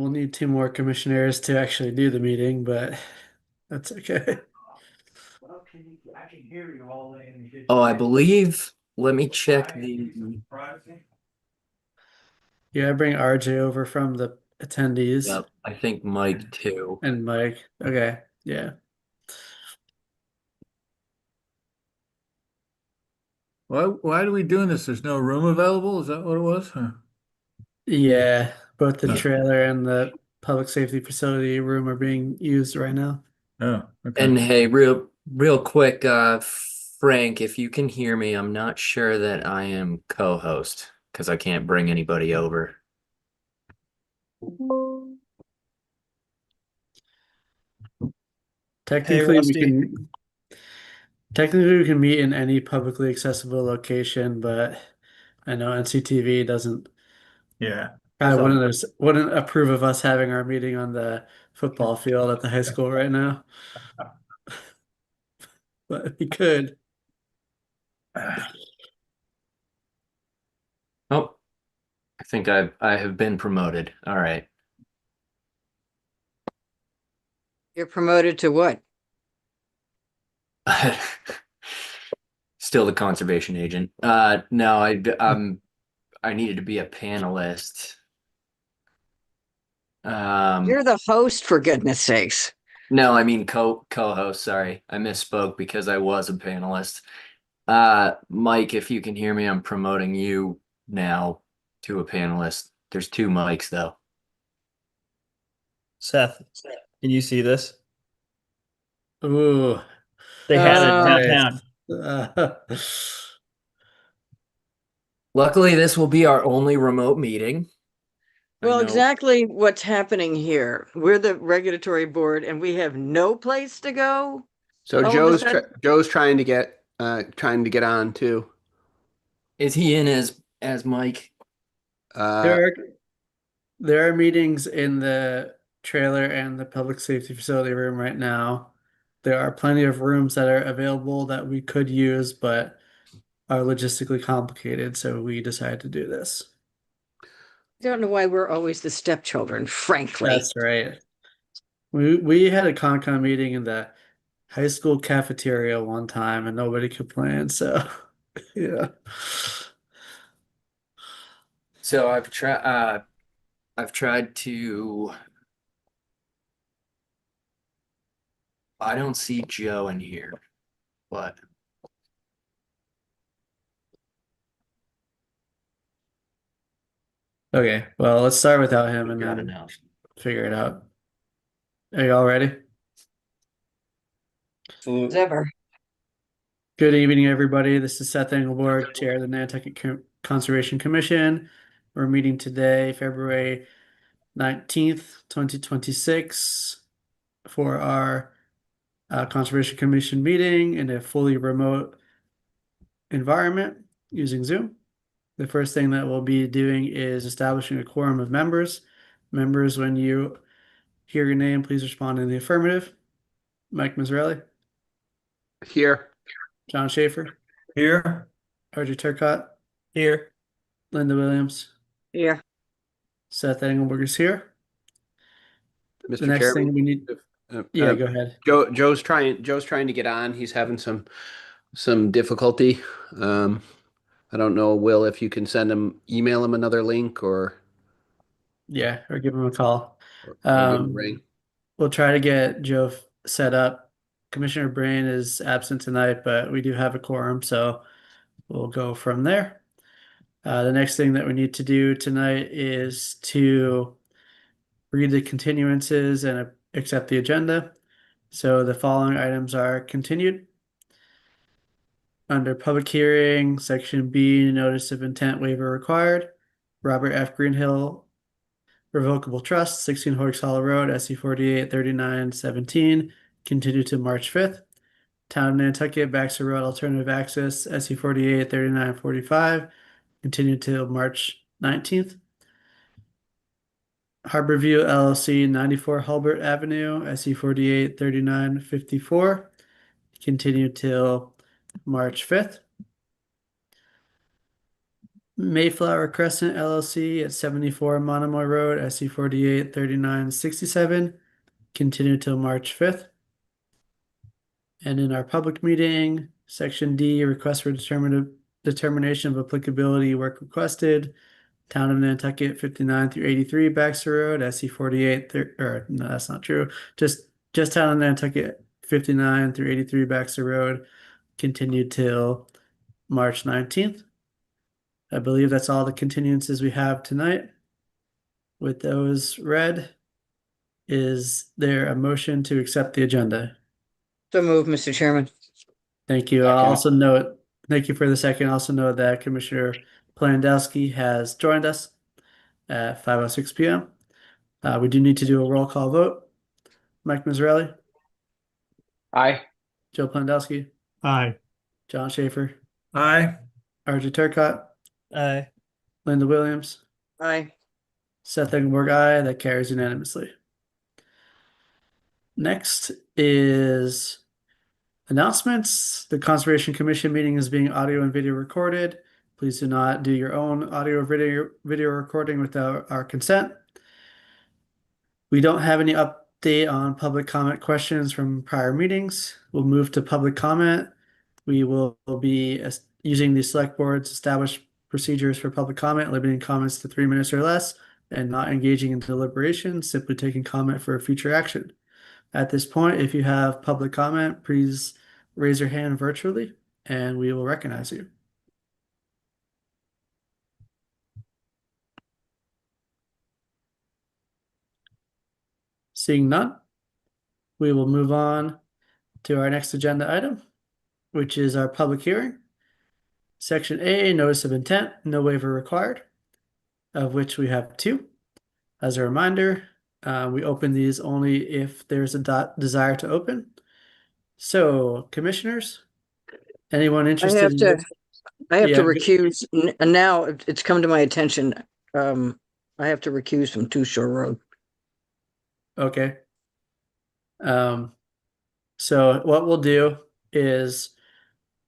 we'll need two more commissioners to actually do the meeting, but that's okay. Well, I can hear you all in the kitchen. Oh, I believe, let me check the, Yeah, I bring RJ over from the attendees yep, I think Mike too. and Mike. Okay, yeah. Why are we doing this? There's no room available? Is that what it was? Huh. Yeah, both the Yeah. trailer and the public safety facility room are being used right now. Oh, okay. And hey, real quick, Frank, if you can hear me, I'm not sure that I am co-host because I can't bring anybody over. Technically, we Rusty. can technically we can meet in any publicly accessible location, but I know NCTV doesn't Yeah. probably wouldn't approve of us having our meeting on the football field at the high school right now, but we could. Oh, I think I have been promoted. All right. You're promoted to what? Still the conservation agent. No, I needed to be a panelist. You're the host, for goodness sakes. No, I mean co-host, sorry. I misspoke because I was a panelist. Mike, if you can hear me, I'm promoting you now to a panelist. There's two mics though. Seth, can you see this? Ooh. They had it Nice. downtown. Luckily, this will be our only remote meeting. I Well, know- exactly what's happening here. We're the regulatory board and we have no place to go. So All of a Joe's sudden- Joe's trying to get on too. Is he in as Mike? Uh, There are meetings in the trailer and the public safety facility room right now. There are plenty of rooms that are available that we could use, but are logistically complicated, so we decided to do this. I don't know why we're always the stepchildren, frankly. That's right. We had a Concom meeting in the high school cafeteria one time and nobody complained, so yeah. So I've tried to. I don't see Joe in here, but Okay, well, let's start without him and got then enough. figure it out. Are you all ready? As ever. Good evening, everybody. This is Seth Engelborg, Chair of the Nantucket Conservation Commission. We're meeting today, February 19th, 2026, for our Conservation Commission meeting in a fully remote environment using Zoom. The first thing that we'll be doing is establishing a quorum of members. Members, when you hear your name, please respond in the affirmative. Mike Mazzarelli, here. John Schaefer, Here. RJ Turcott, Here. Linda Williams, Yeah. Seth Engelberg is here. Mr. The next Chairman, thing we need, uh, yeah, uh, go ahead. Joe's trying to get on. He's having some difficulty. I don't know, Will, if you can email him another link or Yeah, or give him a call. give him a Um, ring. We'll try to get Joe set up. Commissioner Brain is absent tonight, but we do have a quorum, so we'll go from there. The next thing that we need to do tonight is to read the continuances and accept the agenda. So the following items are continued. Under public hearing, section B, notice of intent waiver required. Robert F. Greenhill, Revocable Trust, 16 Horks Hollow Road, SC 483917, continued to March 5th. Town of Nantucket, Baxter Road Alternative Access, SC 483945, continued to March 19th. Harborview LLC, 94 Hulbert Avenue, SC 483954, continued till March 5th. Mayflower Crescent LLC at 74 Monomoy Road, SC 48 3967, continue till March 5th. And in our public meeting, section D, request for determination of applicability work requested. Town of Nantucket 59 through 83 Baxter Road, SC 48, or no, that's not true. Just Town of Nantucket 59 through 83 Baxter Road, continued till March 19th. I believe that's all the continuances we have tonight. With those read, is there a motion to accept the agenda? So move, Mr. Chairman. Thank you. I'll Second. also note, thank you for the second. Also note that Commissioner Plandowski has joined us at 5:06 p.m. We do need to do a roll call vote. Mike Mazzarelli, Aye. Joe Plandowski, Aye. John Schaefer, Aye. RJ Turcott, Aye. Linda Williams, Aye. Seth Engelberg, aye. That carries unanimously. Next is announcements. The Conservation Commission meeting is being audio and video recorded. Please do not do your own audio or video recording without our consent. We don't have any update on public comment questions from prior meetings. We'll move to public comment. We will be using the select board's established procedures for public comment, limiting comments to 3 minutes or less, and not engaging in deliberation, simply taking comment for a future action. At this point, if you have public comment, please raise your hand virtually and we will recognize you. Seeing none, we will move on to our next agenda item, which is our public hearing. Section A, notice of intent, no waiver required, of which we have two. As a reminder, we open these only if there's a desire to open. So, commissioners, anyone interested I have to Yeah. recuse, and now it's come to my attention. I have to recuse from Two Shore Road. Okay. So what we'll do is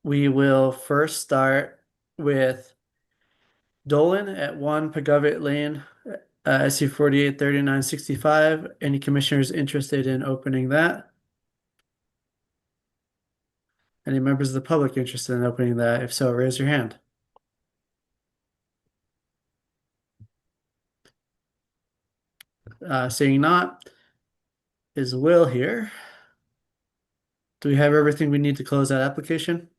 we will first start with Dolan at 1 Pagavit Lane, SC 48 3965. Any commissioners interested in opening that? Any members of the public interested in opening that? If so, raise your hand. Seeing not, is Will here? Do we have everything we need to close that application?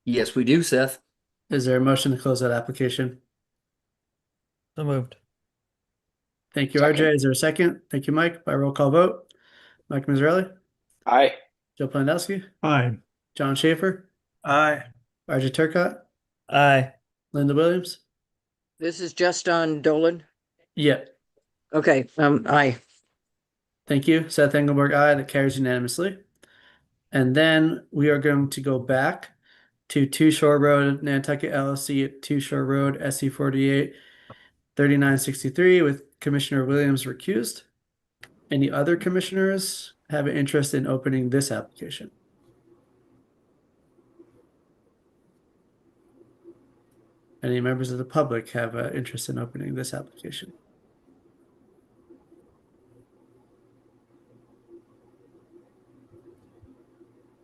Yes, we do, Seth. Is there a motion to close that application? So moved. Thank you, Second. RJ. Is there a second? Thank you, Mike. By roll call vote. Mike Mazzarelli, Aye. Joe Plandowski, Aye. John Schaefer, Aye. RJ Turcott, Aye. Linda Williams. This is just on Dolan? Yeah, Okay, aye. thank you. Seth Engelberg, aye. That carries unanimously. And then we are going to go back to Two Shore Road, Nantucket LLC at Two Shore Road, SC 48 3963 with Commissioner Williams recused. Any other commissioners have an interest in opening this application? Any members of the public have an interest in opening this application?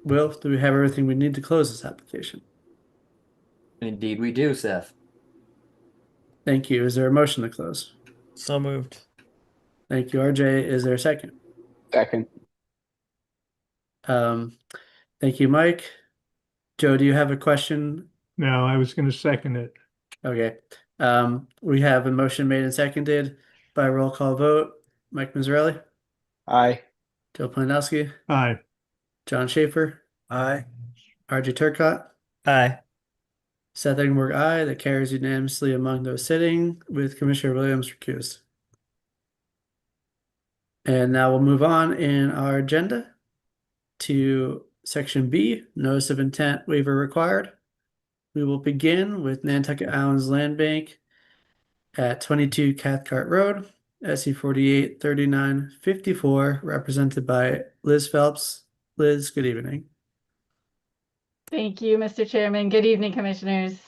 Will, do we have everything we need to close this application? Indeed, we do, Seth. Thank you. Is there a motion to close? So moved. Thank you, RJ. Is there a second? Second. Thank you, Mike. Joe, do you have a question? No, I was gonna second it. Okay. We have a motion made and seconded by roll call vote. Mike Mazzarelli, Aye. Joe Plandowski, Aye. John Schaefer, Aye. RJ Turcott, Aye. Seth Engelberg, aye. That carries unanimously among those sitting with Commissioner Williams recused. And now we'll move on in our agenda to section B, notice of intent waiver required. We will begin with Nantucket Islands Land Bank at 22 Cathcart Road, SC 48 3954, represented by Liz Phelps. Liz, good evening. Thank you, Mr. Chairman. Good evening, Commissioners.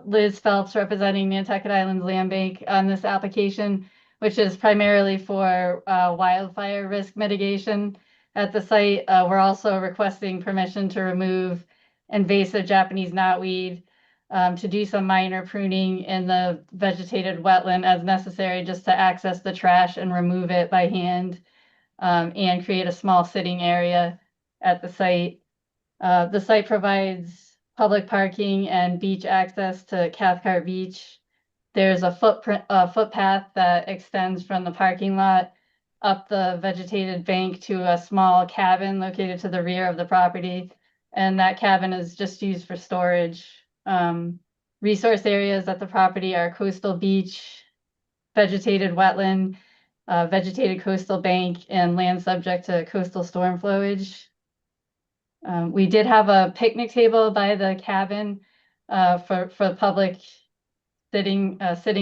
Liz Phelps representing Nantucket Islands Land Bank on this application, which is primarily for wildfire risk mitigation at the site. We're also requesting permission to remove invasive Japanese knotweed, to do some minor pruning in the vegetated wetland as necessary, just to access the trash and remove it by hand, and create a small sitting area at the site. The site provides public parking and beach access to Cathcart Beach. There's a footpath that extends from the parking lot up the vegetated bank to a small cabin located to the rear of the property. And that cabin is just used for storage. Resource areas at the property are coastal beach, vegetated wetland, vegetated coastal bank, and land subject to coastal storm flowage. We did have a picnic table by the cabin for public sitting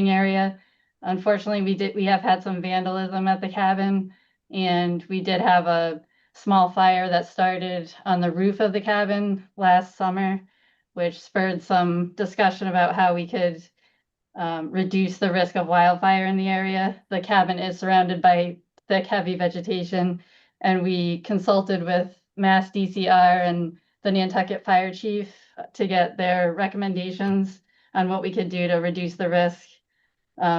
area. Unfortunately, we have had some vandalism at the cabin, and we did have a small fire that started on the roof of the cabin last summer, which spurred some discussion about how we could reduce the risk of wildfire in the area. The cabin is surrounded by thick, heavy vegetation, and we consulted with Mass DCR and the Nantucket Fire Chief to get their recommendations on what we could do to reduce the risk.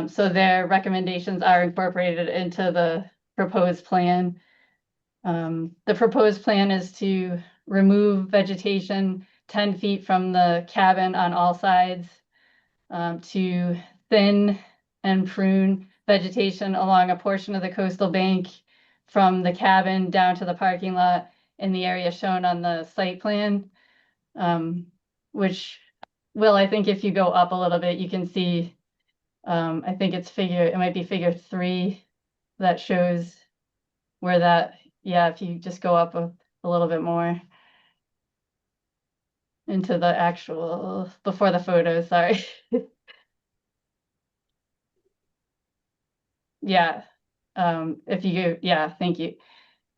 So their recommendations are incorporated into the proposed plan. The proposed plan is to remove vegetation 10 feet from the cabin on all sides, to thin and prune vegetation along a portion of the coastal bank from the cabin down to the parking lot in the area shown on the site plan. Which Will, I think if you go up a little bit, you can see, I think it might be figure 3 that shows where that, yeah, if you just go up a little bit more into the actual, before the photo, sorry. Yeah, if you, yeah, thank you.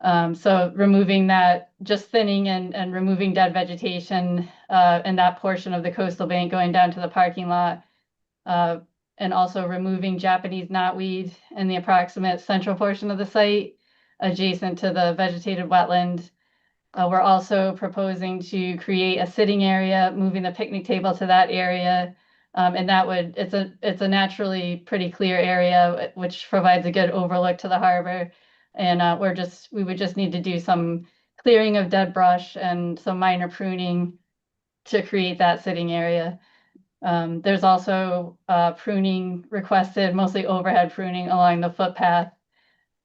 So removing that, just thinning and removing dead vegetation in that portion of the coastal bank going down to the parking lot, and also removing Japanese knotweed in the approximate central portion of the site adjacent to the vegetated wetland. We're also proposing to create a sitting area, moving the picnic table to that area. And that would, it's a naturally pretty clear area, which provides a good overlook to the harbor. And we would just need to do some clearing of dead brush and some minor pruning to create that sitting area. There's also pruning requested, mostly overhead pruning along the footpath.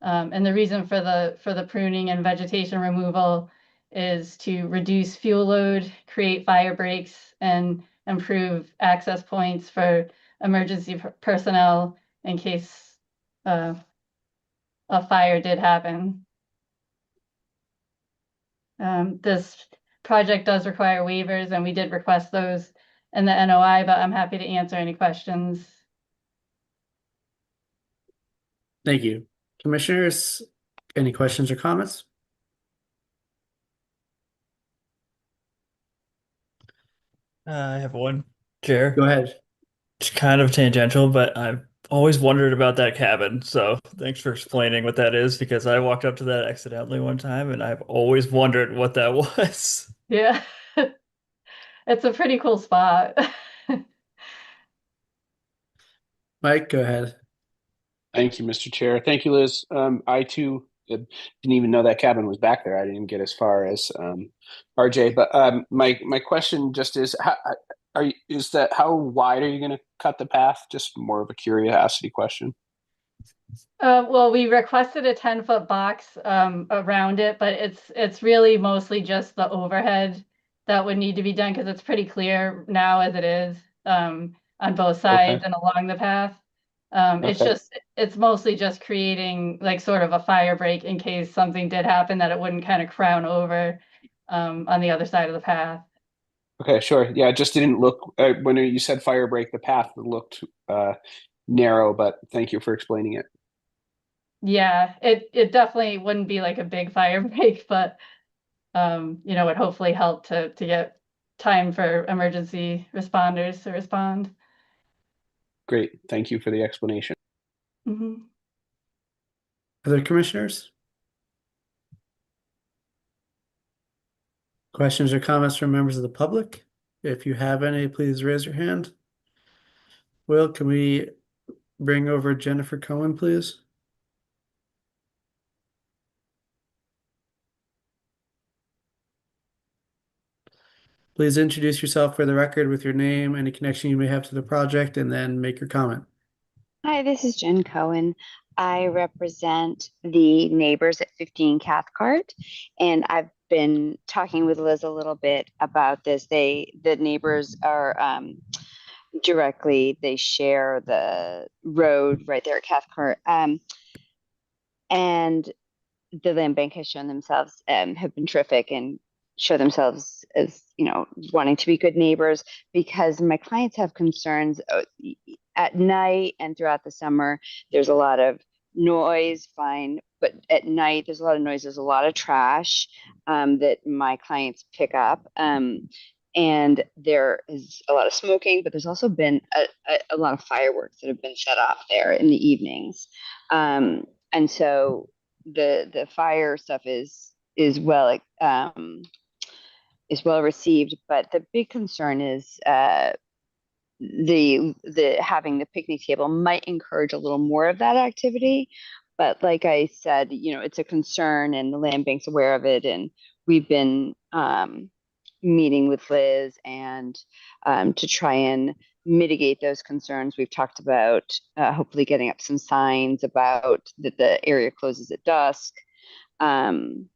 And the reason for the pruning and vegetation removal is to reduce fuel load, create fire breaks, and improve access points for emergency personnel in case a fire did happen. This project does require waivers, and we did request those in the NOI, but I'm happy to answer any questions. Thank you. Commissioners, any questions or comments? I have one, Chair. Go ahead. It's kind of tangential, but I've always wondered about that cabin. So thanks for explaining what that is, because I walked up to that accidentally one time and I've always wondered what that was. Yeah, it's a pretty cool spot. Mike, go ahead. Thank you, Mr. Chair. Thank you, Liz. I too didn't even know that cabin was back there. I didn't get as far as RJ. But my question just is, how wide are you going to cut the path? Just more of a curiosity question. Well, we requested a 10-foot box around it, but it's really mostly just the overhead that would need to be done, because it's pretty clear now as it is on both sides and along the path. It's mostly just creating like sort of a fire break in case something did happen, that it wouldn't kind of crown over on the other side of the path. Okay, sure. Yeah, it just didn't look, when you said fire break, the path looked narrow, but thank you for explaining it. Yeah, it definitely wouldn't be like a big fire break, but it hopefully help to get time for emergency responders to respond. Great. Thank you for the explanation. Mhm. Other commissioners? Questions or comments from members of the public? If you have any, please raise your hand. Will, can we bring over Jennifer Cohen, please? Please introduce yourself for the record with your name, any connection you may have to the project, and then make your comment. Hi, this is Jen Cohen. I represent the neighbors at 15 Cathcart, and I've been talking with Liz a little bit about this. The neighbors are they share the road right there at Cathcart. And the land bank has shown themselves have been terrific and show themselves as wanting to be good neighbors, because my clients have concerns at night and throughout the summer. There's a lot of noise, fine, but at night there's a lot of noise, there's a lot of trash that my clients pick up, and there is a lot of smoking, but there's also been a lot of fireworks that have been set off there in the evenings, and so the fire stuff is well received, but the big concern is the having the picnic table might encourage a little more of that activity. But like I said, it's a concern, and the land bank's aware of it, and we've been meeting with Liz and to try and mitigate those concerns. We've talked about hopefully getting up some signs about that the area closes at dusk, and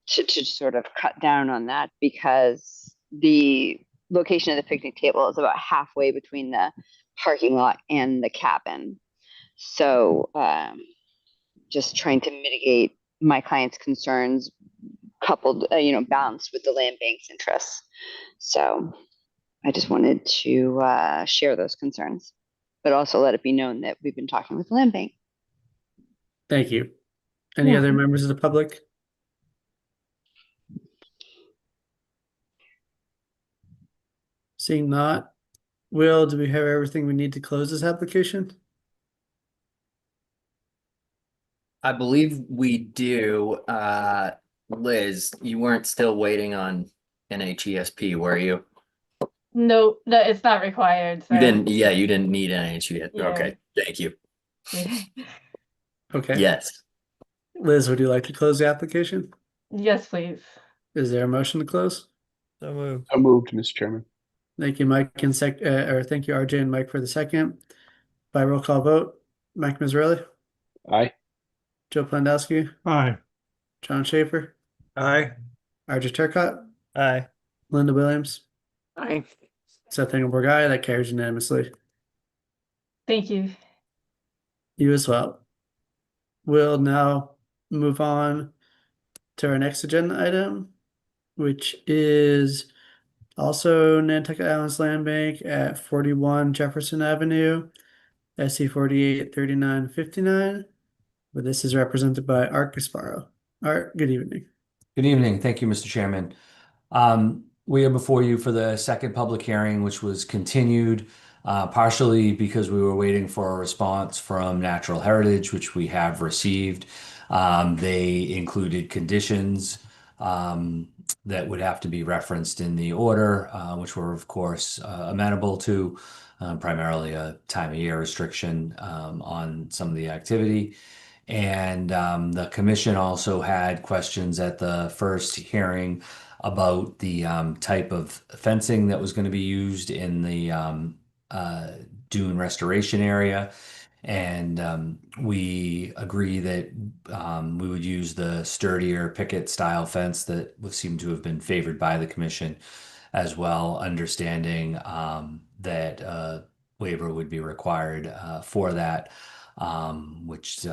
to sort of cut down on that, because the location of the picnic table is about halfway between the parking lot and the cabin. So just trying to mitigate my client's concerns, coupled, balanced with the land bank's interests. So I just wanted to share those concerns, but also let it be known that we've been talking with the land bank. Thank you. Any Yeah. other members of the public? Seeing not, Will, do we have everything we need to close this application? I believe we do. Liz, you weren't still waiting on NHESP, were you? No, it's not required. So You didn't, yeah, you didn't need NHESP. Yeah. Okay, thank you. Okay. Yes. Liz, would you like to close the application? Yes, please. Is there a motion to close? So moved. So moved, Mr. Chairman. Thank you, Mike, and thank you, RJ and Mike, for the second. By roll call vote, Mike Mazzarelli, Aye. Joe Plandowski, Aye. John Schaefer, Aye. RJ Turcott, Aye. Linda Williams, Aye. Seth Engelberg, aye. That carries unanimously. Thank you. You as well. We'll now move on to our next agenda item, which is also Nantucket Islands Land Bank at 41 Jefferson Avenue, SC 483959. But this is represented by Art Gasparo. Art, good evening. Good evening. Thank you, Mr. Chairman. We are before you for the second public hearing, which was continued partially because we were waiting for a response from Natural Heritage, which we have received. They included conditions that would have to be referenced in the order, which we're, of course, amenable to, primarily a time of year restriction on some of the activity. And the commission also had questions at the first hearing about the type of fencing that was going to be used in the dune restoration area. And we agree that we would use the sturdier picket style fence that would seem to have been favored by the commission as well, understanding that waiver would be required for that, which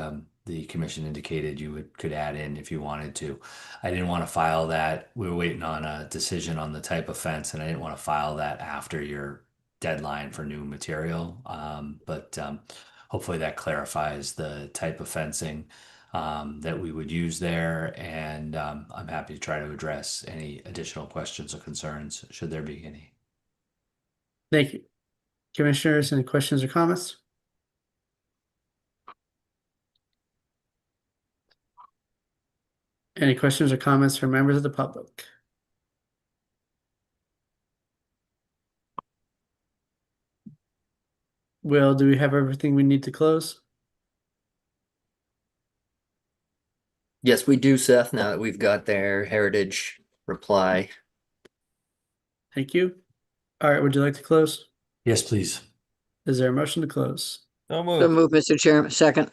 the commission indicated you could add in if you wanted to. I didn't want to file that. We were waiting on a decision on the type of fence, and I didn't want to file that after your deadline for new material. But hopefully that clarifies the type of fencing. that we would use there. And I'm happy to try to address any additional questions or concerns, should there be any. Thank you. Commissioners, any questions or comments? Any questions or comments from members of the public? Will, do we have everything we need to close? Yes, we do, Seth, now that we've got their heritage reply. Thank you. All right, would you like to close? Yes, please. Is there a motion to close? So So moved. move, Mr. Chairman. Second.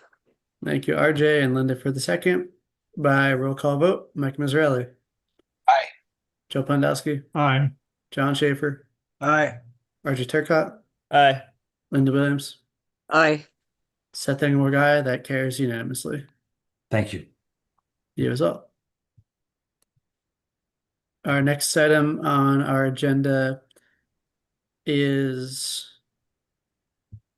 Thank you, RJ and Linda, for the second. By roll call vote, Mike Mazzarelli. Aye. Joe Pondowski. Aye. John Schaefer. Aye. RJ Turcott. Aye. Linda Williams. Aye. Seth Engelberg, aye. That carries unanimously. Thank you. You as well. Our next item on our agenda is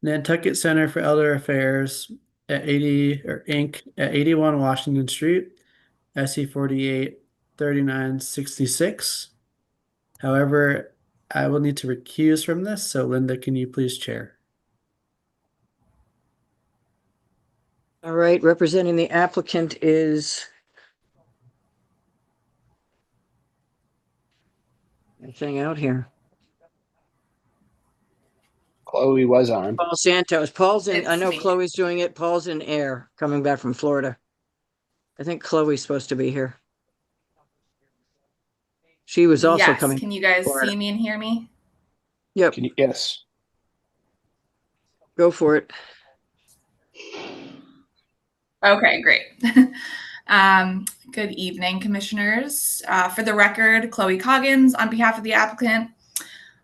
Nantucket Center for Elder Affairs at 80 or Inc. at 81 Washington Street, SE 48 3966. However, I will need to recuse from this, so Linda, can you please chair? All right, representing the applicant is anything out here. Chloe was on. Paul Santos. Paul's in, I It's know me. Chloe's doing it. Paul's in air, coming back from Florida. I think Chloe's supposed to be here. She was also Yes. coming. Can you guys Florida. see me and hear me? Yep, Can you, yes. go for it. Okay, great. Good evening, commissioners. For the record, Chloe Coggins on behalf of the applicant.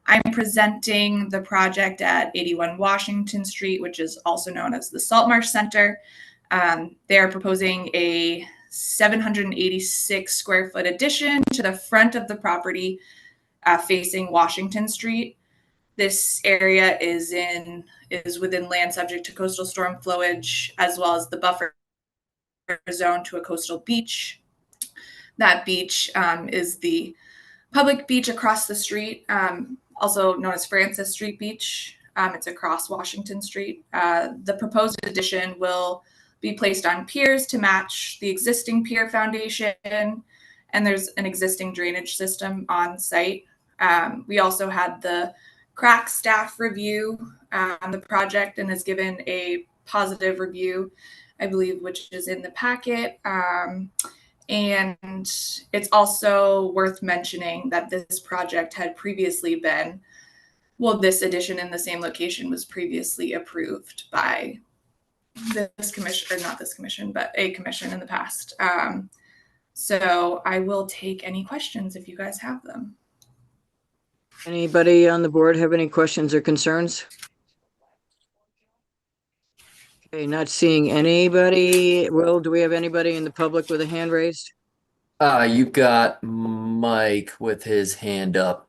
I'm presenting the project at 81 Washington Street, which is also known as the Saltmarsh Center. They are proposing a 786 square foot addition to the front of the property facing Washington Street. This area is within land subject to coastal storm flowage, as well as the buffer zone to a coastal beach. That beach is the public beach across the street, also known as Francis Street Beach. It's across Washington Street. The proposed addition will be placed on piers to match the existing pier foundation, and there's an existing drainage system on site. We also had the crack staff review the project and has given a positive review, I believe, which is in the packet. And it's also worth mentioning that this project had previously been, well, this addition in the same location was previously approved by this commission, or not this commission, but a commission in the past. So I will take any questions if you guys have them. Anybody on the board have any questions or concerns? Okay, not seeing anybody. Will, do we have anybody in the public with a hand raised? You got Mike with his hand up.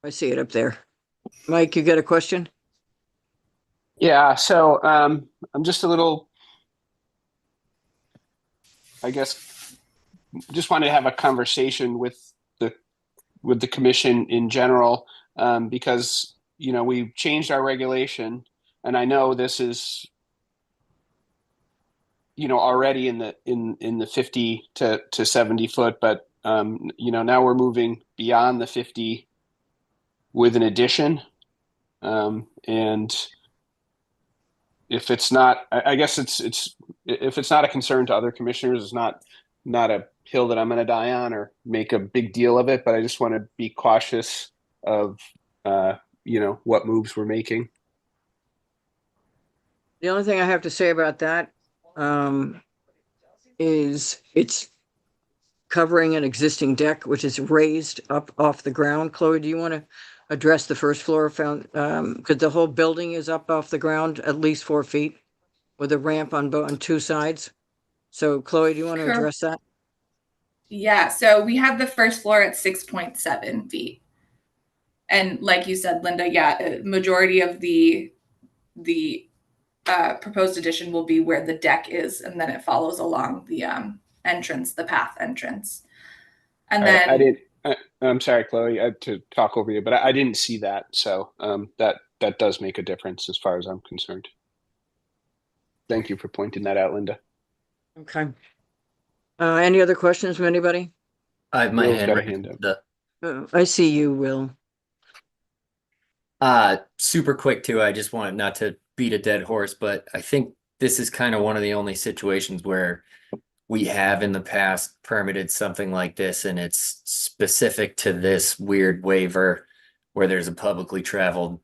I see it up there. Mike, you got a question? Yeah, so I'm just a little, I guess, just wanted to have a conversation with the commission in general, because we changed our regulation, and I know this is already in the 50 to 70 foot, but now we're moving beyond the 50 with an addition, and if it's not, I guess it's if it's not a concern to other commissioners, it's not a hill that I'm going to die on or make a big deal of it, but I just want to be cautious of what moves we're making. The only thing I have to say about that is it's covering an existing deck, which is raised up off the ground. Chloe, do you want to address the first floor because the whole building is up off the ground at least 4 feet with a ramp on two sides? So Chloe, do you want to address that? Yeah, so we have the first floor at 6.7 feet. And like you said, Linda, yeah, majority of the proposed addition will be where the deck is, and then it follows along the entrance, the path entrance. And then I didn't. I'm sorry, Chloe, to talk over you, but I didn't see that. So that does make a difference as far as I'm concerned. Thank you for pointing that out, Linda. Okay. Any other questions from anybody? I have my Will's hand got a raised. hand up. I see you, Will. Super quick too. I just wanted not to beat a dead horse, but I think this is kind of one of the only situations where we have in the past permitted something like this, and it's specific to this weird waiver where there's a publicly traveled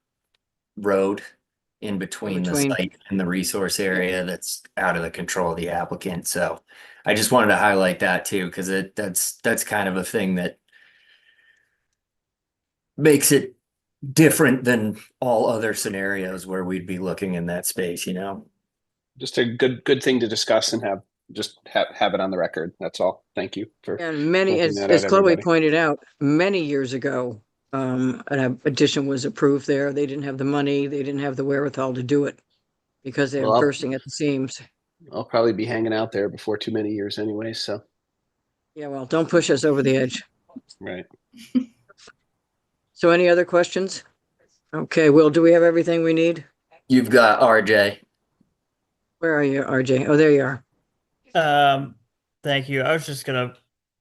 road in between the site and the resource area that's out of the control of the applicant. So I just wanted to highlight that too, because that's kind of a thing that makes it different than all other scenarios where we'd be looking in that space, you know? Just a good thing to discuss and have it on the record. That's all. Thank you for And many, pointing that as out, Chloe everybody. pointed out, many years ago, an addition was approved there. They didn't have the money, they didn't have the wherewithal to do it because they were Well, bursting at the seams. I'll probably be hanging out there before too many years anyway. So Yeah, well, don't push us over the edge. right. So any other questions? Okay, Will, do we have everything we need? You've got RJ. Where are you, RJ? Oh, there you are. Thank you. I was just gonna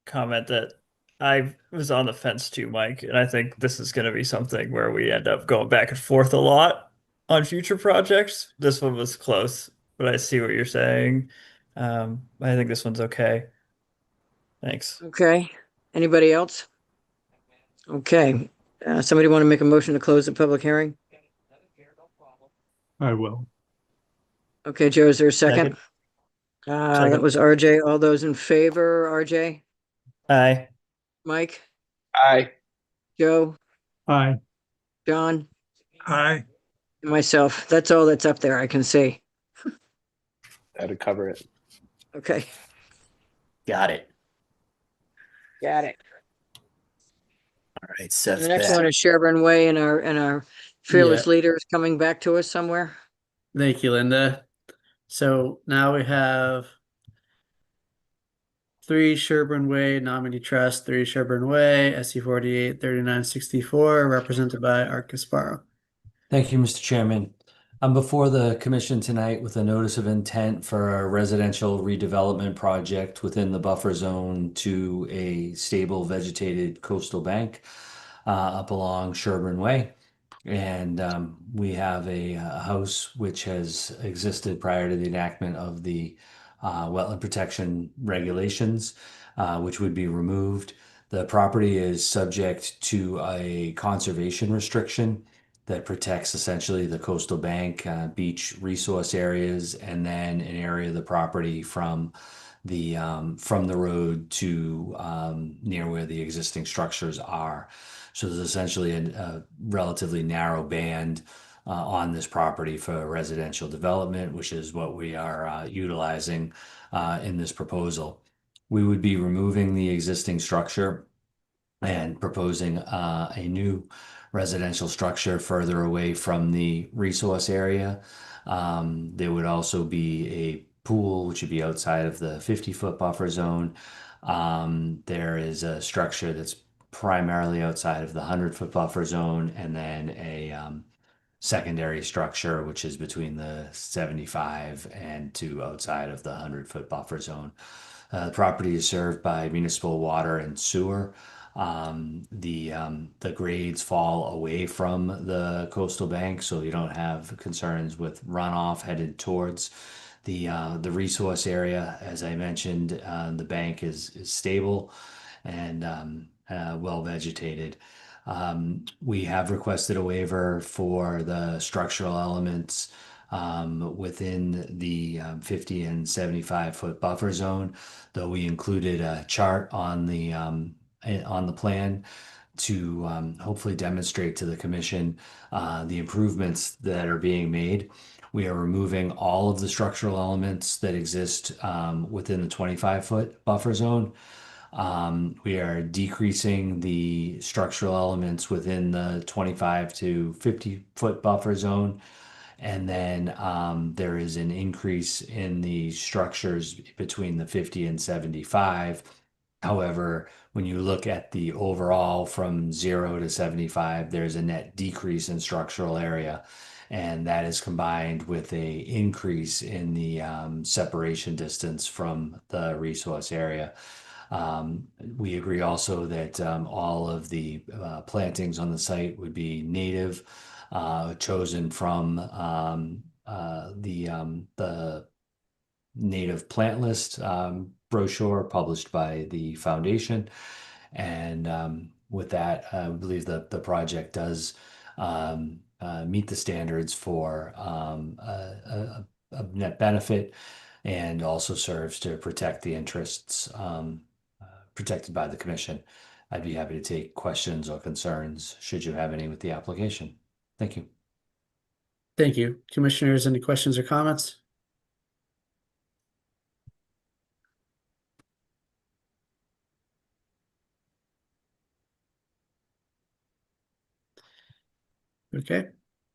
comment that I was on the fence too, Mike, and I think this is gonna be something where we end up going back and forth a lot on future projects. This one was close, but I see what you're saying. I think this one's okay. Thanks. Okay, anybody else? Okay, somebody want to make a motion to close the public hearing? I will. Okay, Joe, is there a second? Second. That Second. was RJ. All those in favor, RJ? Aye. Mike? Aye. Joe? Aye. John? Aye. And myself. That's all that's up there I can see. That'd cover it. Okay, Got it. got it. All right, The Seth's next back. one is Sherburne Way and our fearless leader is coming back to us somewhere. Thank you, Linda. So now we have 3 Sherburne Way, nominee trust, 3 Sherburne Way, SC 48 3964, represented by Art Gasparo. Thank you, Mr. Chairman. I'm before the commission tonight with a notice of intent for a residential redevelopment project within the buffer zone to a stable vegetated coastal bank up along Sherburne Way. And we have a house which has existed prior to the enactment of the wetland protection regulations, which would be removed. The property is subject to a conservation restriction that protects essentially the coastal bank, beach resource areas, and then an area of the property from the road to near where the existing structures are. So there's essentially a relatively narrow band on this property for residential development, which is what we are utilizing in this proposal. We would be removing the existing structure and proposing a new residential structure further away from the resource area. There would also be a pool, which would be outside of the 50-foot buffer zone. There is a structure that's primarily outside of the 100-foot buffer zone, and then a secondary structure, which is between the 75 and to outside of the 100-foot buffer zone. The property is served by municipal water and sewer. The grades fall away from the coastal bank, so you don't have concerns with runoff headed towards the resource area. As I mentioned, the bank is stable and well vegetated. We have requested a waiver for the structural elements within the 50 and 75-foot buffer zone, though we included a chart on the plan to hopefully demonstrate to the commission the improvements that are being made. We are removing all of the structural elements that exist within the 25-foot buffer zone. We are decreasing the structural elements within the 25 to 50-foot buffer zone. And then there is an increase in the structures between the 50 and 75. However, when you look at the overall from 0 to 75, there's a net decrease in structural area. And that is combined with a increase in the separation distance from the resource area. We agree also that all of the plantings on the site would be native, chosen from the native plant list brochure published by the foundation. And with that, I believe that the project does meet the standards for a net benefit, and also serves to protect the interests protected by the commission. I'd be happy to take questions or concerns should you have any with the application. Thank you. Thank you. Commissioners, any questions or comments? Okay.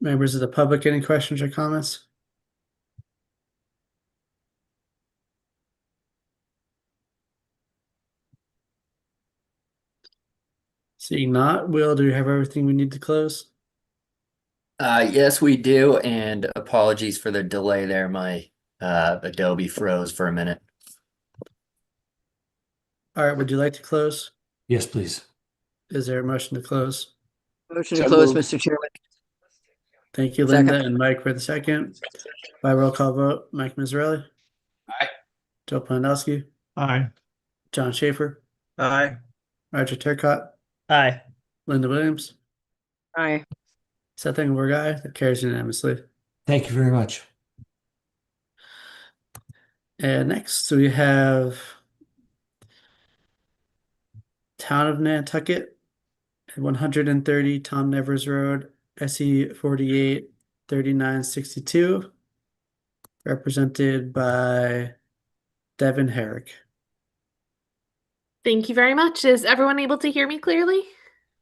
Members of the public, any questions or comments? Seeing not, Will, do we have everything we need to close? Yes, we do, and apologies for the delay there. My Adobe froze for a minute. All right, would you like to close? Yes, please. Is there a motion to close? Motion to So close, moved. Mr. Chairman. Thank you, Second. Linda and Mike, for the second. By roll call vote, Mike Mazzarelli. Aye. Joe Planowski. Aye. John Schaefer. Aye. Roger Turcott. Aye. Linda Williams. Aye. Seth Engelberg, aye. That carries unanimously. Thank you very much. And next we have Town of Nantucket at 130 Tom Nevers Road, SE 48 3962, represented by Devin Herrick. Thank you very much. Is everyone able to hear me clearly?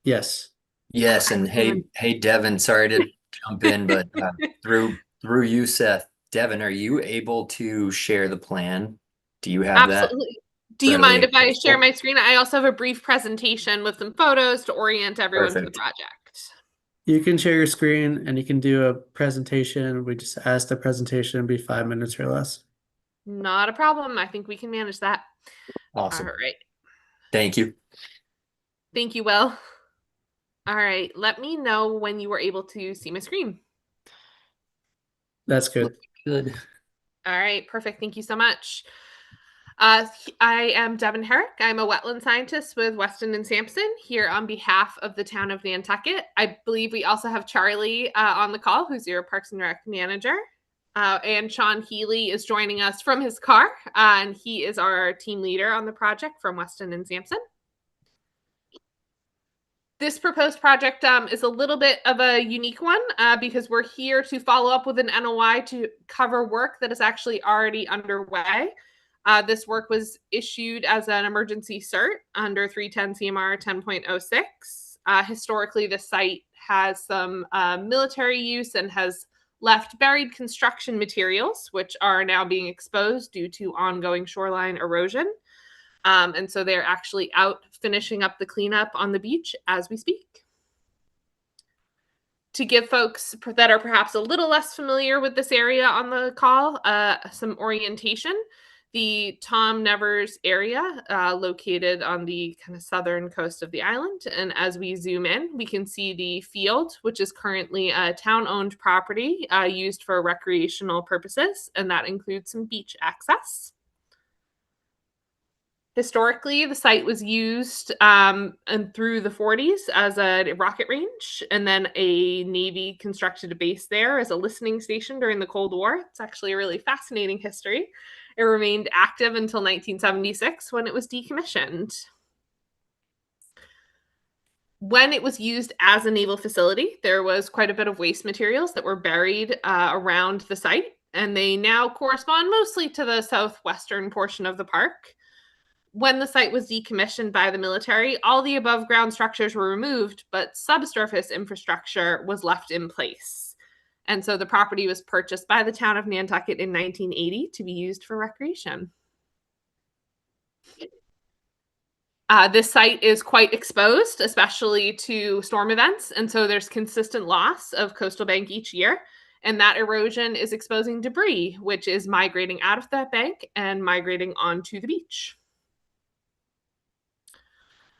Yes. Yes, and hey, Devin, sorry to jump in, but through you, Seth. Devin, are you able to share the plan? Do you have that? Absolutely. Do you readily mind if I share accessible? my screen? I also have a brief presentation with some photos to orient everyone to the Perfect. project. You can share your screen and you can do a presentation. We just asked the presentation be 5 minutes or less. Not a problem. I think we can manage that. Awesome. All right. Thank you. Thank you, Will. All right. Let me know when you were able to see my screen. That's good. Good. All right. Perfect. Thank you so much. I am Devin Herrick. I'm a wetland scientist with Weston and Sampson here on behalf of the town of Nantucket. I believe we also have Charlie on the call, who's your Parks and Rec manager. And Sean Healy is joining us from his car, and he is our team leader on the project from Weston and Sampson. This proposed project is a little bit of a unique one because we're here to follow up with an NOI to cover work that is actually already underway. This work was issued as an emergency cert under 310 CMR 10.06. Historically, the site has some military use and has left buried construction materials, which are now being exposed due to ongoing shoreline erosion. And so they're actually out finishing up the cleanup on the beach as we speak. To give folks that are perhaps a little less familiar with this area on the call some orientation, the Tom Nevers area located on the kind of southern coast of the island. And as we zoom in, we can see the field, which is currently a town-owned property used for recreational purposes, and that includes some beach access. Historically, the site was used and through the 40s as a rocket range, and then a Navy constructed a base there as a listening station during the Cold War. It's actually a really fascinating history. It remained active until 1976 when it was decommissioned. When it was used as a naval facility, there was quite a bit of waste materials that were buried around the site, and they now correspond mostly to the southwestern portion of the park. When the site was decommissioned by the military, all the above ground structures were removed, but subsurface infrastructure was left in place. And so the property was purchased by the town of Nantucket in 1980 to be used for recreation. This site is quite exposed, especially to storm events. And so there's consistent loss of coastal bank each year. And that erosion is exposing debris, which is migrating out of that bank and migrating onto the beach.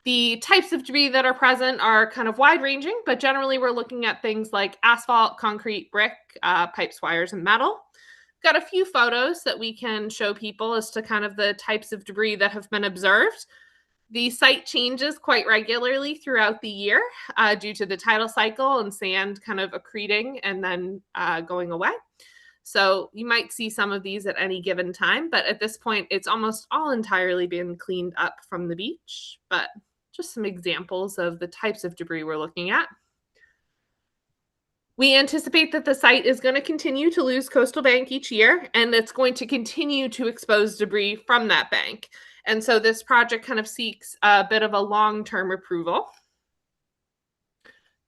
The types of debris that are present are kind of wide ranging, but generally we're looking at things like asphalt, concrete, brick, pipes, wires, and metal. Got a few photos that we can show people as to kind of the types of debris that have been observed. The site changes quite regularly throughout the year due to the tidal cycle and sand kind of accreting and then going away. So you might see some of these at any given time, but at this point, it's almost all entirely been cleaned up from the beach. But just some examples of the types of debris we're looking at. We anticipate that the site is going to continue to lose coastal bank each year, and it's going to continue to expose debris from that bank. And so this project kind of seeks a bit of a long-term approval.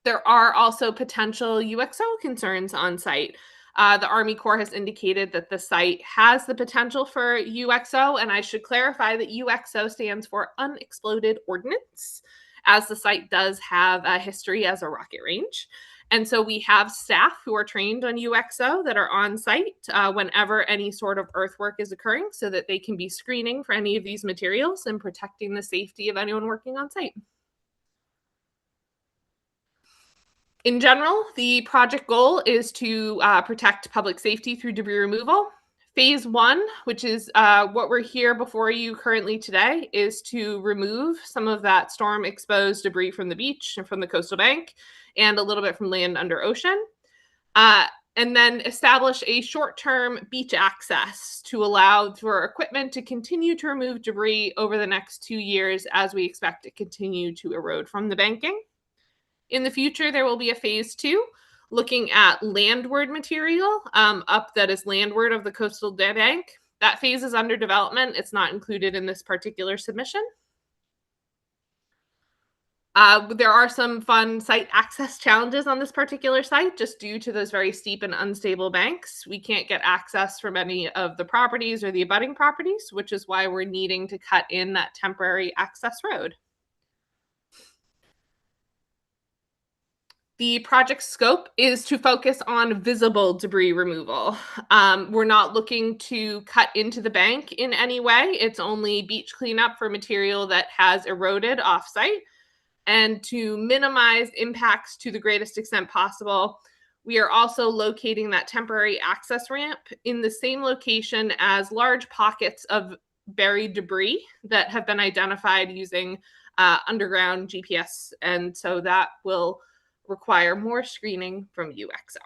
There are also potential UXO concerns on site. The Army Corps has indicated that the site has the potential for UXO, and I should clarify that UXO stands for unexploded ordnance, as the site does have a history as a rocket range. And so we have staff who are trained on UXO that are on site whenever any sort of earthwork is occurring so that they can be screening for any of these materials and protecting the safety of anyone working on site. In general, the project goal is to protect public safety through debris removal. Phase 1, which is what we're here before you currently today, is to remove some of that storm-exposed debris from the beach and from the coastal bank and a little bit from land under ocean. And then establish a short-term beach access to allow for equipment to continue to remove debris over the next 2 years as we expect to continue to erode from the banking. In the future, there will be a phase 2 looking at landward material up that is landward of the coastal bank. That phase is under development. It's not included in this particular submission. There are some fun site access challenges on this particular site just due to those very steep and unstable banks. We can't get access from any of the properties or the abutting properties, which is why we're needing to cut in that temporary access road. The project scope is to focus on visible debris removal. We're not looking to cut into the bank in any way. It's only beach cleanup for material that has eroded off-site. And to minimize impacts to the greatest extent possible, we are also locating that temporary access ramp in the same location as large pockets of buried debris that have been identified using underground GPS. And so that will require more screening from UXO.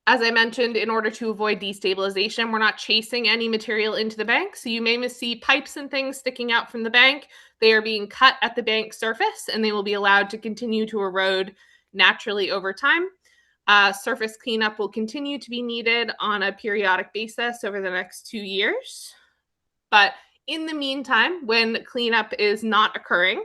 As I mentioned, in order to avoid destabilization, we're not chasing any material into the bank. So you may see pipes and things sticking out from the bank. They are being cut at the bank surface and they will be allowed to continue to erode naturally over time. Surface cleanup will continue to be needed on a periodic basis over the next 2 years. But in the meantime, when cleanup is not occurring,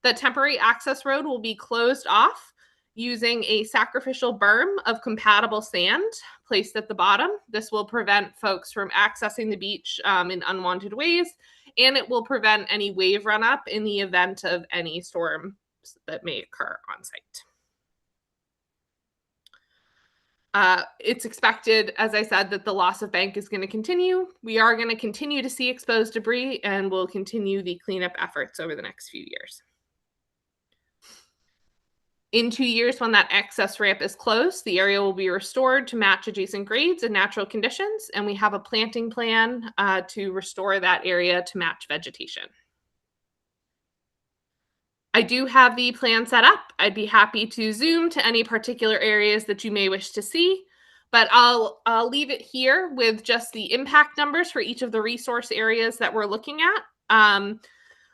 the temporary access road will be closed off using a sacrificial berm of compatible sand placed at the bottom. This will prevent folks from accessing the beach in unwanted ways, and it will prevent any wave run up in the event of any storms that may occur on site. It's expected, as I said, that the loss of bank is going to continue. We are going to continue to see exposed debris and we'll continue the cleanup efforts over the next few years. In 2 years, when that access ramp is closed, the area will be restored to match adjacent grades and natural conditions, and we have a planting plan to restore that area to match vegetation. I do have the plan set up. I'd be happy to zoom to any particular areas that you may wish to see, but I'll leave it here with just the impact numbers for each of the resource areas that we're looking at.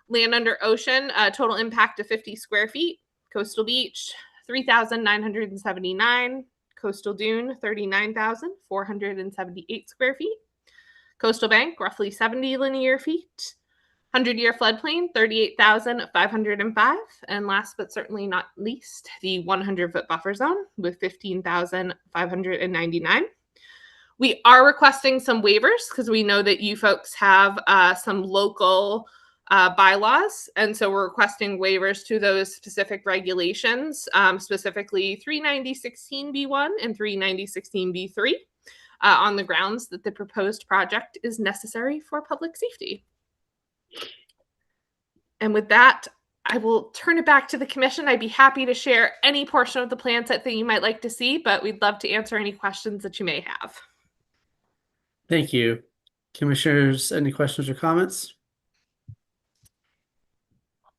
Land under ocean, total impact of 50 square feet. Coastal beach, 3,979. Coastal dune, 39,478 square feet. Coastal bank, roughly 70 linear feet. 100-year floodplain, 38,505. And last but certainly not least, the 100-foot buffer zone with 15,599. We are requesting some waivers because we know that you folks have some local bylaws. And so we're requesting waivers to those specific regulations, specifically 39016B1 and 39016B3, on the grounds that the proposed project is necessary for public safety. And with that, I will turn it back to the commission. I'd be happy to share any portion of the plan set that you might like to see, but we'd love to answer any questions that you may have. Thank you. Commissioners, any questions or comments?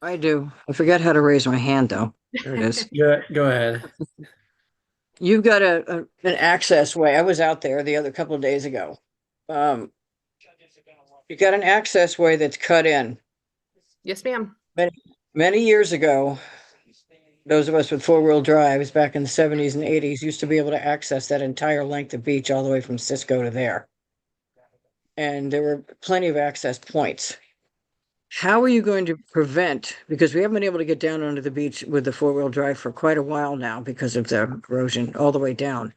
I do. I forget how to raise my hand, though. There it is. Go ahead. You've got an access way. I was out there the other couple of days ago. You've got an access way that's cut in. Yes, ma'am. Many years ago, those of us with four-wheel drives back in the 70s and 80s used to be able to access that entire length of beach all the way from Cisco to there. And there were plenty of access points. How are you going to prevent, because we haven't been able to get down onto the beach with the four-wheel drive for quite a while now because of the erosion all the way down.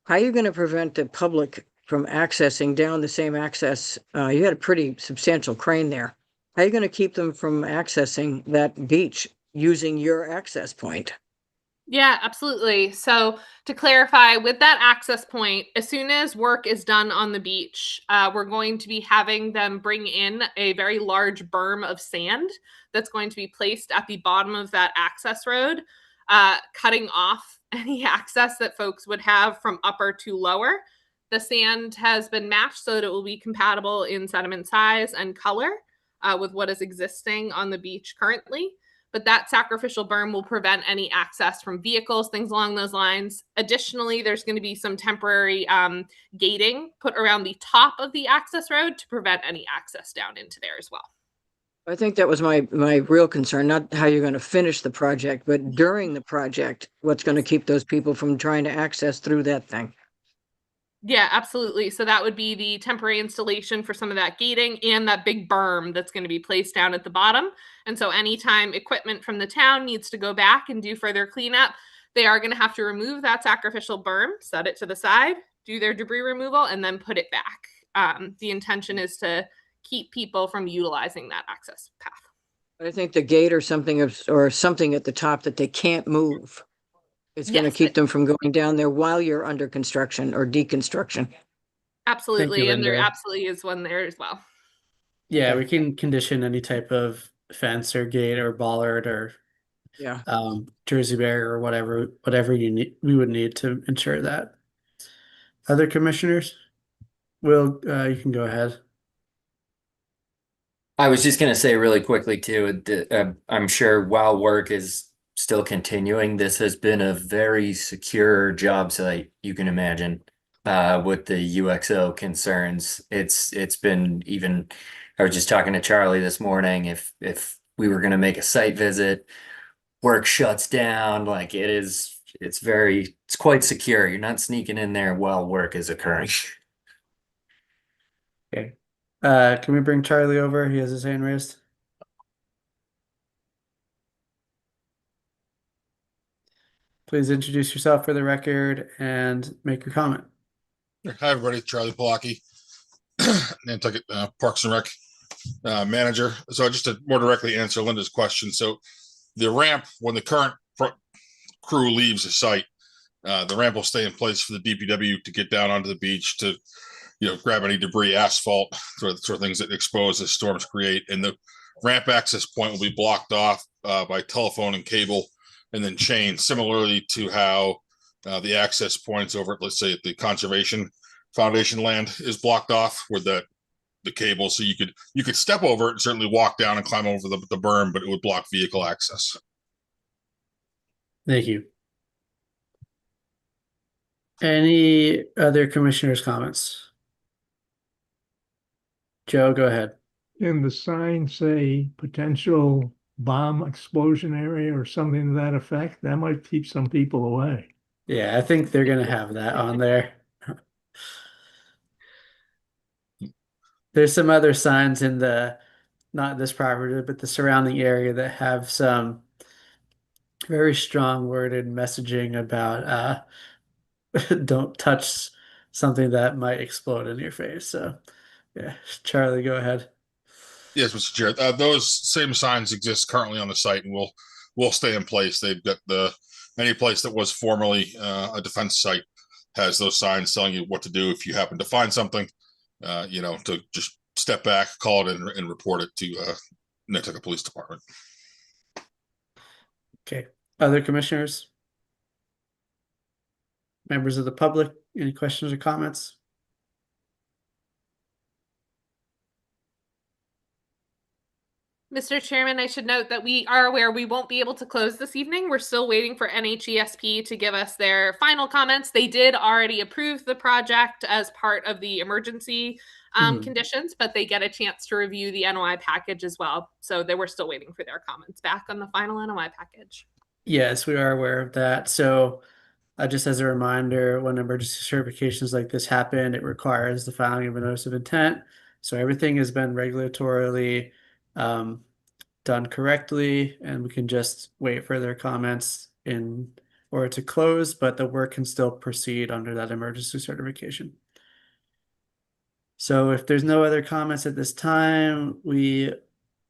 How are you going to prevent the public from accessing down the same access? You had a pretty substantial crane there. How are you going to keep them from accessing that beach using your access point? Yeah, absolutely. So to clarify, with that access point, as soon as work is done on the beach, we're going to be having them bring in a very large berm of sand that's going to be placed at the bottom of that access road, cutting off any access that folks would have from upper to lower. The sand has been matched so that it will be compatible in sediment size and color with what is existing on the beach currently. But that sacrificial berm will prevent any access from vehicles, things along those lines. Additionally, there's going to be some temporary gating put around the top of the access road to prevent any access down into there as well. I think that was my real concern, not how you're going to finish the project, but during the project, what's going to keep those people from trying to access through that thing? Yeah, absolutely. So that would be the temporary installation for some of that gating and that big berm that's going to be placed down at the bottom. And so anytime equipment from the town needs to go back and do further cleanup, they are going to have to remove that sacrificial berm, set it to the side, do their debris removal, and then put it back. The intention is to keep people from utilizing that access path. I think the gate or something at the top that they can't move. It's going to keep them from going down there while you're under construction or deconstruction. Absolutely. Thank you, And there Linda. absolutely is one there as well. Yeah, Okay. we can condition any type of fence or gate or bollard or Yeah. Jersey barrier or whatever you need, we would need to ensure that. Other commissioners? Will, you can go ahead. I was just going to say really quickly too, I'm sure while work is still continuing, this has been a very secure job site, you can imagine, with the UXO concerns. It's been even, I was just talking to Charlie this morning, if we were going to make a site visit, work shuts down, like it's quite secure. You're not sneaking in there while work is occurring. Okay. Can we bring Charlie over? He has his hand raised. Please introduce yourself for the record and make your comment. Hi, everybody. Charlie Palaki, Nantucket Parks and Rec manager. So just to more directly answer Linda's question. So the ramp, when the current crew leaves the site, the ramp will stay in place for the DPW to get down onto the beach to, grab any debris, asphalt, sort of things that expose as storms create. And the ramp access point will be blocked off by telephone and cable and then chain, similarly to how the access points over at, let's say, at the Conservation Foundation land is blocked off with the cable. So you could step over it and certainly walk down and climb over the berm, but it would block vehicle access. Thank you. Any other commissioners' comments? Joe, go ahead. And the sign say potential bomb explosion area or something to that effect? That might keep some people away. Yeah, I think they're gonna have that on there. There's some other signs in the not this property, but the surrounding area that have some very strong worded messaging about don't touch something that might explode in your face. So yeah, Charlie, go ahead. Yes, Mr. Chair. Those same signs exist currently on the site and will stay in place. They've got any place that was formerly a defense site has those signs telling you what to do if you happen to find something. To just step back, call it in, and report it to Nantucket Police Department. Okay. Other commissioners? Members of the public, any questions or comments? Mr. Chairman, I should note that we are aware we won't be able to close this evening. We're still waiting for NHESP to give us their final comments. They did already approve the project as part of the emergency conditions, but they get a chance to review the NOI package as well. So they were still waiting for their comments back on the final NOI package. Yes, we are aware of that. So just as a reminder, when emergency certifications like this happen, it requires the filing of a notice of intent. So everything has been regulatorily done correctly, and we can just wait for their comments in order to close, but the work can still proceed under that emergency certification. So if there's no other comments at this time, we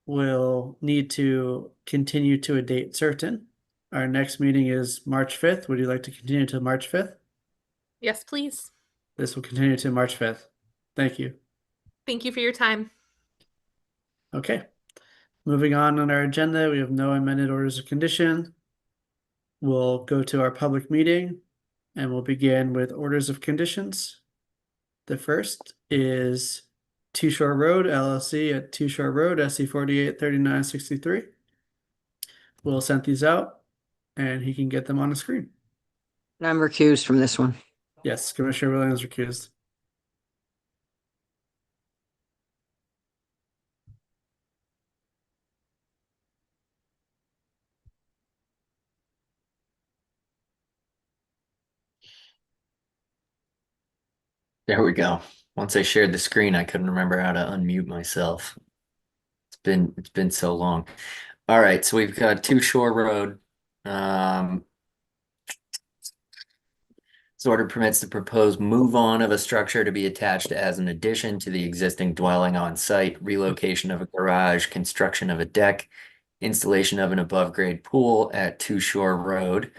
will need to continue to a date certain. Our next meeting is March 5th. Would you like to continue to March 5th? Yes, please. This will continue to March 5th. Thank you. Thank you for your time. Okay. Moving on our agenda, we have no amended orders of condition. We'll go to our public meeting and we'll begin with orders of conditions. The first is Two Shore Road LLC at Two Shore Road, SC 483963. We'll send these out and he can get them on the screen. And I'm recused from this one. Yes, Commissioner Williams recused. There we go. Once I shared the screen, I couldn't remember how to unmute myself. It's been so long. All right, so we've got Two Shore Road. This order permits the proposed move on of a structure to be attached as an addition to the existing dwelling on site, relocation of a garage, construction of a deck, installation of an above grade pool at Two Shore Road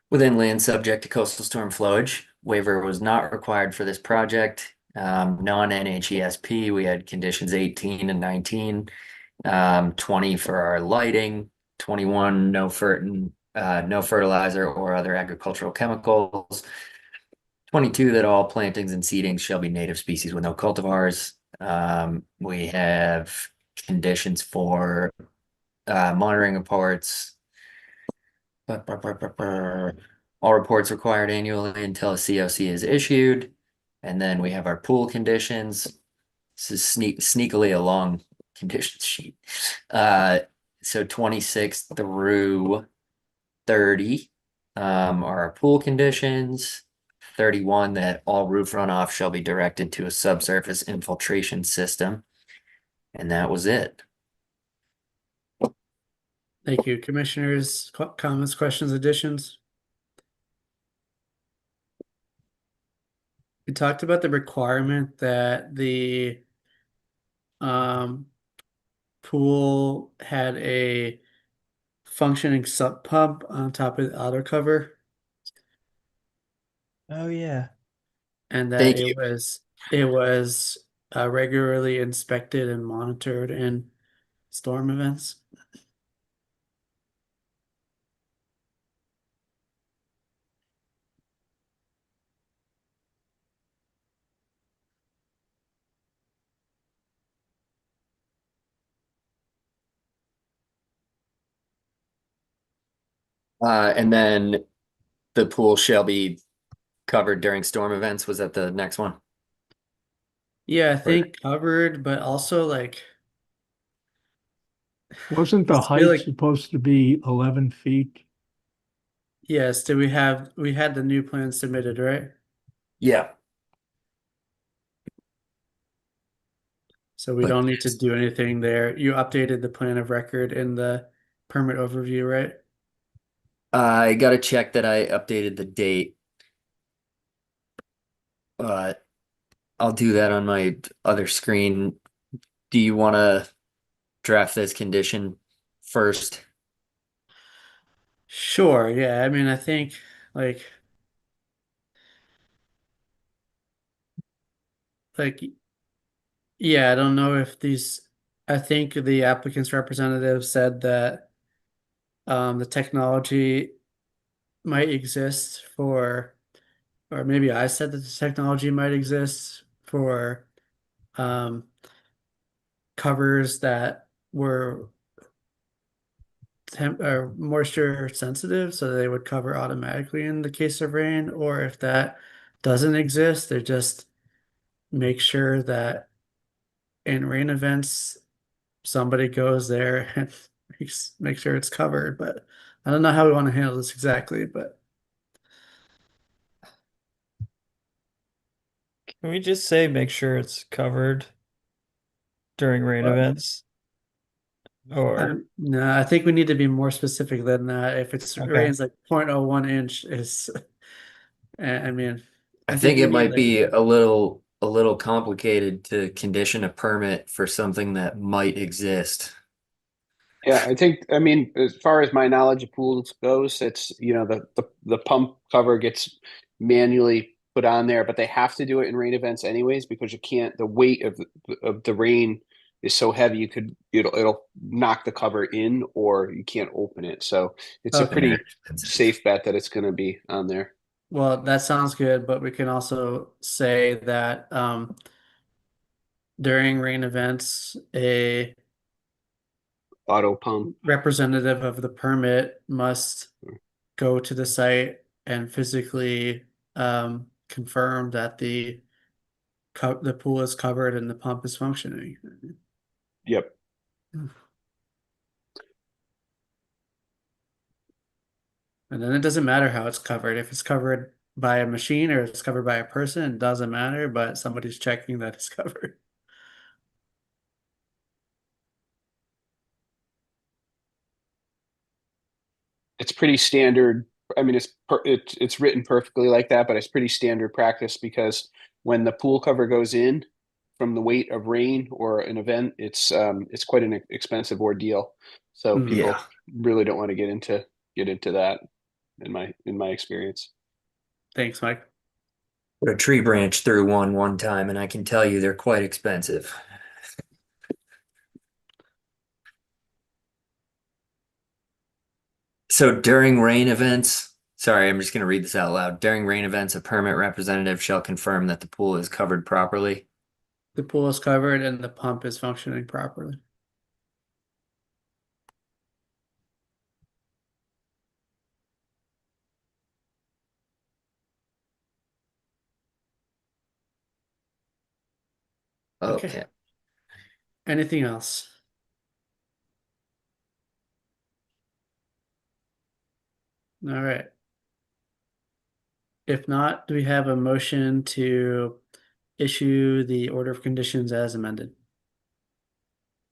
within land subject to coastal storm flowage. Waiver was not required for this project. Non-NHESP, we had conditions 18 and 19, 20 for our lighting, 21, no fertilizer or other agricultural chemicals. 22, that all plantings and seedings shall be native species with no cultivars. We have conditions for monitoring reports. All reports required annually until a COC is issued. And then we have our pool conditions. This is sneakily a long conditions sheet. So 26 through 30 are our pool conditions. 31, that all roof runoff shall be directed to a subsurface infiltration system. And that was it. Thank you. Commissioners, comments, questions, additions? We talked about the requirement that the pool had a functioning sump pump on top of the outer cover, Oh yeah. and that Thank it you. was regularly inspected and monitored in storm events. And then the pool shall be covered during storm events. Was that the next one? Yeah, I think covered, but also like Wasn't the I feel height like supposed to be 11 feet? yes, we had the new plan submitted, right? Yeah. So we But don't need to do anything there. You updated the plan of record in the permit overview, right? I gotta check that I updated the date. I'll do that on my other screen. Do you want to draft this condition first? Sure, yeah. I mean, I think like like yeah, I don't know if these I think the applicant's representative said that the technology might exist for, or maybe I said that the technology might exist for um covers that were temp or moisture sensitive, so they would cover automatically in the case of rain, or if that doesn't exist, they just make sure that in rain events somebody goes there and make sure it's covered. But I don't know how we want to handle this exactly, but Can we just say make sure it's covered during rain events? Or no, I think we need to be more specific than that. If it's okay. rains like 0.01 inch is I mean, I I think think we it need might like be a little complicated to condition a permit for something that might exist. Yeah, I think, I mean, as far as my knowledge of pools goes, it's, the pump cover gets manually put on there, but they have to do it in rain events anyways, because you can't, the weight of the rain is so heavy, it'll knock the cover in or you can't open it. So it's a okay. pretty safe bet that it's going to be on there. Well, that sounds good, but we can also say that during rain events, a Auto pump. representative of the permit must go to the site and physically confirm that the pool is covered and the pump is functioning. Yep. And then it doesn't matter how it's covered. If it's covered by a machine or it's covered by a person, it doesn't matter, but somebody's checking that it's covered. It's pretty standard. I mean, it's written perfectly like that, but it's pretty standard practice because when the pool cover goes in from the weight of rain or an event, it's quite an expensive ordeal. So Mm. people Yeah. really don't want to get into that in my experience. Thanks, Mike. Put a tree branch through one time, and I can tell you they're quite expensive. So during rain events, sorry, I'm just going to read this out loud. During rain events, a permit representative shall confirm that the pool is covered properly. The pool is covered and the pump is functioning properly. Okay. Anything else? All right. If not, do we have a motion to issue the order of conditions as amended?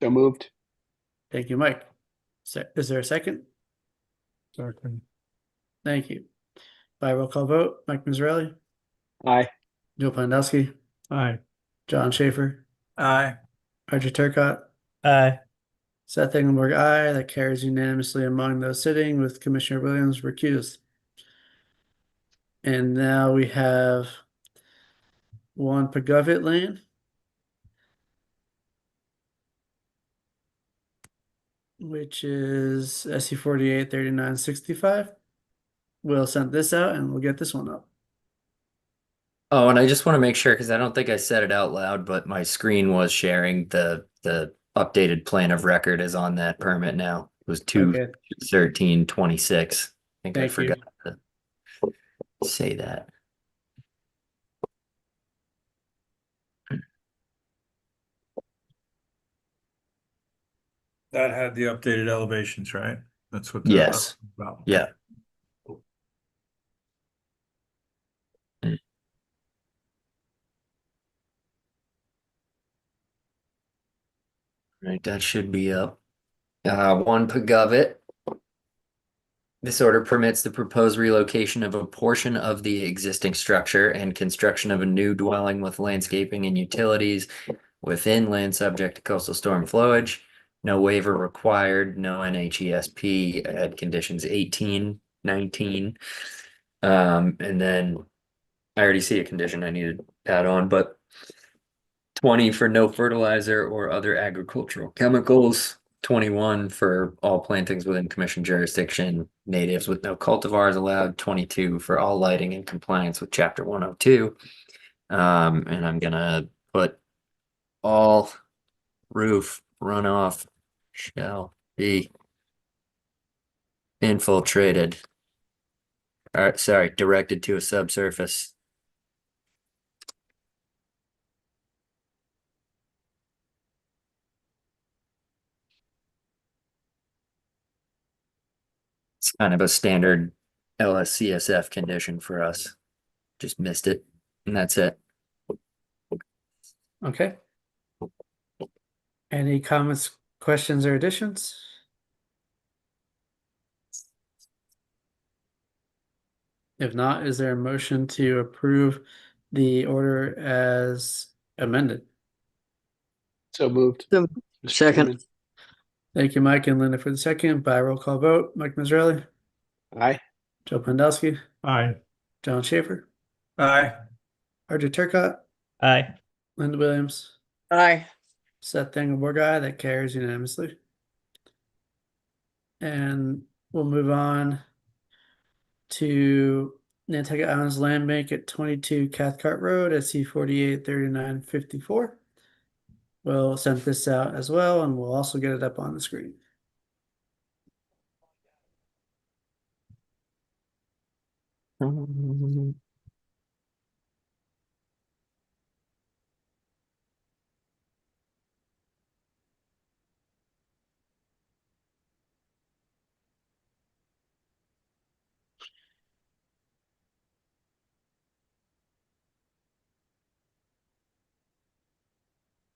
So moved. Thank you, Mike. Is there a second? Second. Thank you. By roll call vote, Mike Mazzarelli, Aye. Joe Pandowski, Aye. John Schaefer, Aye. Archie Turcott, Aye. Seth Engelberg, aye. That carries unanimously among those sitting with Commissioner Williams recused. And now we have 1 Pagavit Lane, which is SC 483965. We'll send this out and we'll get this one up. Oh, and I just want to make sure because I don't think I said it out loud, but my screen was sharing the updated plan of record is on that permit now. It was Okay, 2/13/26. I think I thank you. forgot to say that. That had the updated elevations, right? That's what Yes. about. Yeah. Right, that should be up. 1 Pagavit. This order permits the proposed relocation of a portion of the existing structure and construction of a new dwelling with landscaping and utilities within land subject to coastal storm flowage. No waiver required, no NHESP at conditions 18, 19. And then I already see a condition I need to add on, but 20 for no fertilizer or other agricultural chemicals. 21 for all plantings within commission jurisdiction, natives with no cultivars allowed. 22 for all lighting in compliance with chapter 102. And I'm gonna put all roof runoff shall be infiltrated. Sorry, directed to a subsurface. It's kind of a standard LSCSF condition for us. Just missed it, and that's it. Okay. Any comments, questions, or additions? If not, is there a motion to approve the order as amended? So moved. So, Mr. second. Chairman. Thank you, Mike and Linda, for the second. By roll call vote, Mike Mazzarelli, Aye. Joe Pandowski, Aye. John Schaefer, Aye. RJ Turcott, Aye. Linda Williams, Aye. Seth Engelborg, aye. That carries unanimously. And we'll move on to Nantucket Islands Land Bank at 22 Cathcart Road, SC 483954. We'll send this out as well, and we'll also get it up on the screen.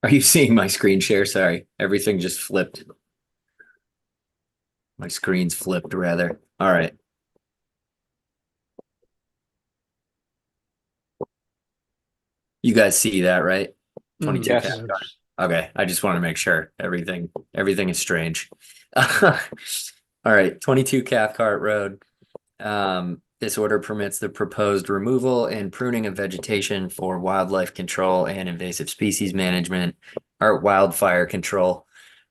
Are you seeing my screen share? Sorry, everything just flipped. My screen's flipped rather. All right. You guys see that, right? 22 Yes. Cathcart. Okay, I just want to make sure everything is strange. All right, 22 Cathcart Road. This order permits the proposed removal and pruning of vegetation for wildlife control and invasive species management, or wildfire control,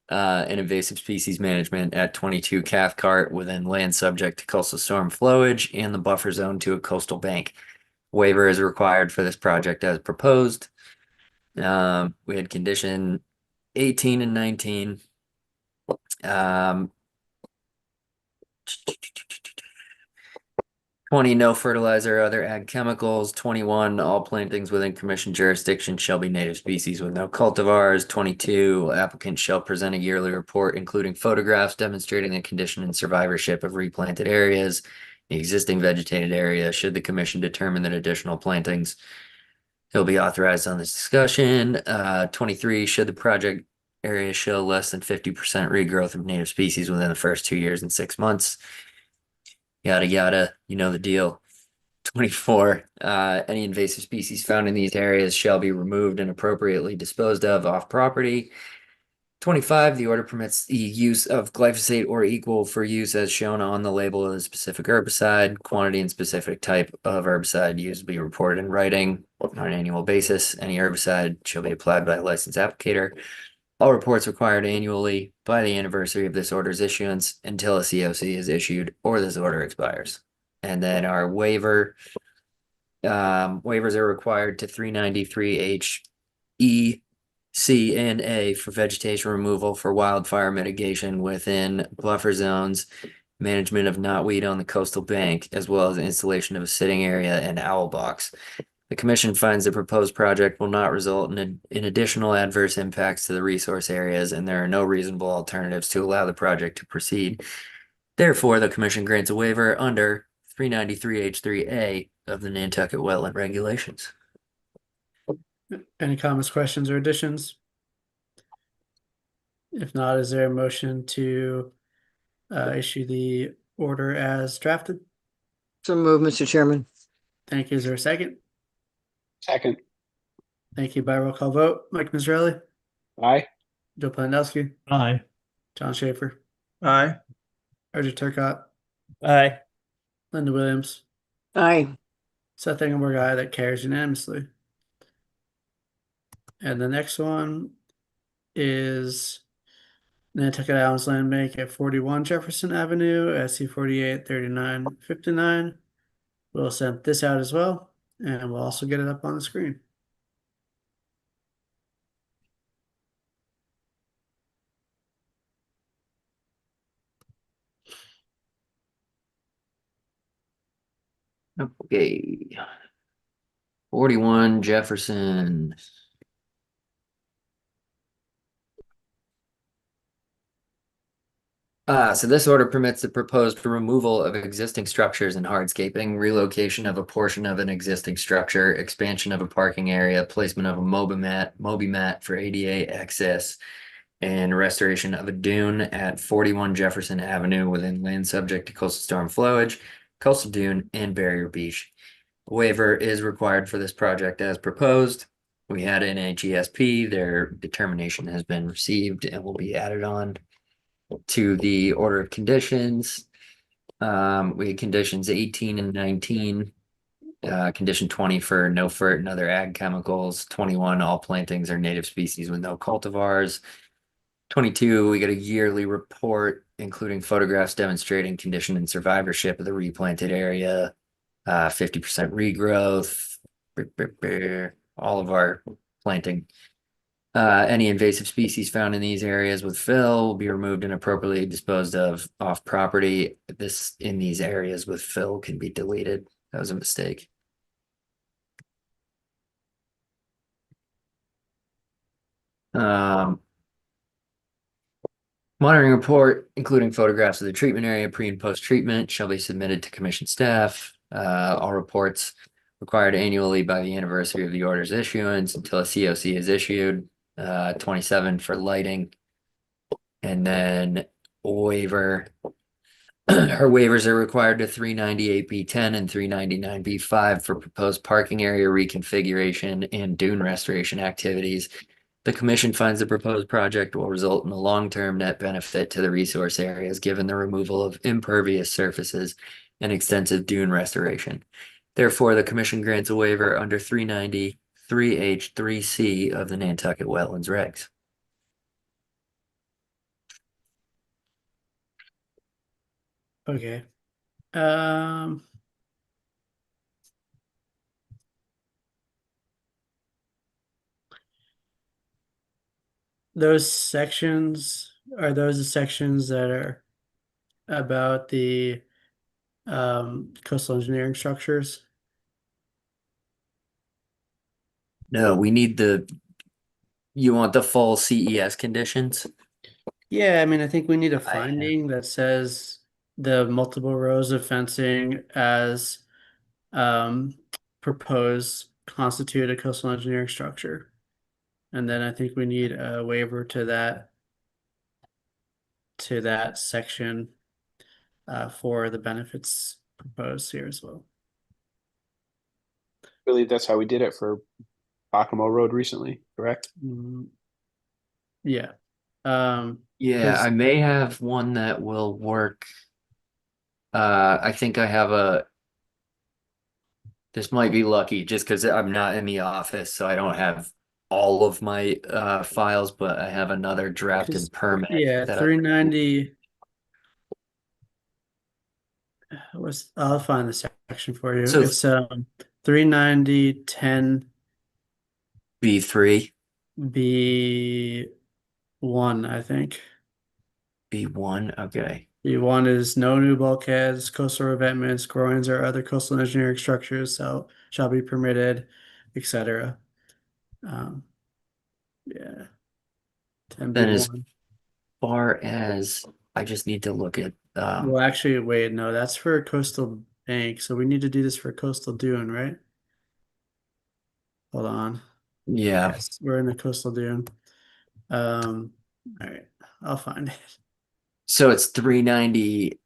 and invasive species management at 22 Cathcart within land subject to coastal storm flowage and the buffer zone to a coastal bank. Waiver is required for this project as proposed. We had condition 18 and 19. 20, no fertilizer or other ag chemicals. 21, all plantings within commission jurisdiction shall be native species with no cultivars. 22, applicant shall present a yearly report including photographs demonstrating the condition and survivorship of replanted areas, the existing vegetated area. Should the commission determine that additional plantings will be authorized on this discussion. 23, should the project area show less than 50% regrowth of native species within the first 2 years and 6 months. Yada yada, you know the deal. 24, any invasive species found in these areas shall be removed and appropriately disposed of off property. 25, the order permits the use of glyphosate or equal for use as shown on the label of the specific herbicide. Quantity and specific type of herbicide used will be reported in writing on an annual basis. Any herbicide shall be applied by a licensed applicator. All reports required annually by the anniversary of this order's issuance until a COC is issued or this order expires. And then our waivers are required to 393H, E, C, and A for vegetation removal for wildfire mitigation within buffer zones, management of knotweed on the coastal bank, as well as installation of a sitting area and owl box. The commission finds the proposed project will not result in additional adverse impacts to the resource areas, and there are no reasonable alternatives to allow the project to proceed. Therefore, the commission grants a waiver under 393H3A of the Nantucket Wetland Regulations. Any comments, questions, or additions? If not, is there a motion to issue the order as drafted? So move, Mr. Chairman. Thank you. Is there a second? Second. Thank you. By roll call vote, Mike Misrelli, Aye. Joe Planowski, Aye. John Schaefer, Aye. Archie Turcott, Aye. Linda Williams, Aye. Seth Engelberg, aye. That carries unanimously. And the next one is Nantucket Islands Land Bank at 41 Jefferson Avenue, SC 483959. We'll send this out as well, and we'll also get it up on the screen. Okay. 41 Jefferson. So this order permits the proposed removal of existing structures and hardscaping, relocation of a portion of an existing structure, expansion of a parking area, placement of a Moby mat for ADA access, and restoration of a dune at 41 Jefferson Avenue within land subject to coastal storm flowage, coastal dune, and barrier beach. A waiver is required for this project as proposed. We had an HESP, their determination has been received and will be added on to the order of conditions. We had conditions 18 and 19. Condition 20 for no fert and other ag chemicals. 21, all plantings are native species with no cultivars. 22, we get a yearly report, including photographs demonstrating condition and survivorship of the replanted area, 50% regrowth, all of our planting. Any invasive species found in these areas with fill will be removed and appropriately disposed of off property. This in these areas with fill can be deleted. That was a mistake. Monitoring report, including photographs of the treatment area pre and post treatment, shall be submitted to commission staff. All reports required annually by the anniversary of the order's issuance until a COC is issued. 27 for lighting. And then waiver. Her waivers are required to 398B10 and 399B5 for proposed parking area reconfiguration and dune restoration activities. The commission finds the proposed project will result in a long-term net benefit to the resource areas, given the removal of impervious surfaces and extensive dune restoration. Therefore, the commission grants a waiver under 393H3C of the Nantucket Wetlands Regs. Okay. Those sections, are those the sections that are about the coastal engineering structures? No, we need you want the full CES conditions? Yeah, I mean, I think we need a I have- finding that says the multiple rows of fencing as proposed constitute a coastal engineering structure. And then I think we need a waiver to that section for the benefits proposed here as well. I believe that's how we did it for Bacamo Road recently, correct? Yeah. Yeah, I may have one that will work. I think I have this might be lucky just because I'm not in the office, so I don't have all of my files, but I have another drafted permit. Yeah, 390. I'll find the section for you. So- It's 39010 B3, B1, I think. B1, okay. B1 is no new bulkheads, coastal revetments, groins, or other coastal engineering structures shall be permitted, etc. Yeah. Then as 10B1. far as I just need to look at Well, actually, wait, no, that's for coastal bank. So we need to do this for coastal dune, right? Hold on. yeah. Yes, we're in the coastal dune. All right. I'll find it. So it's 398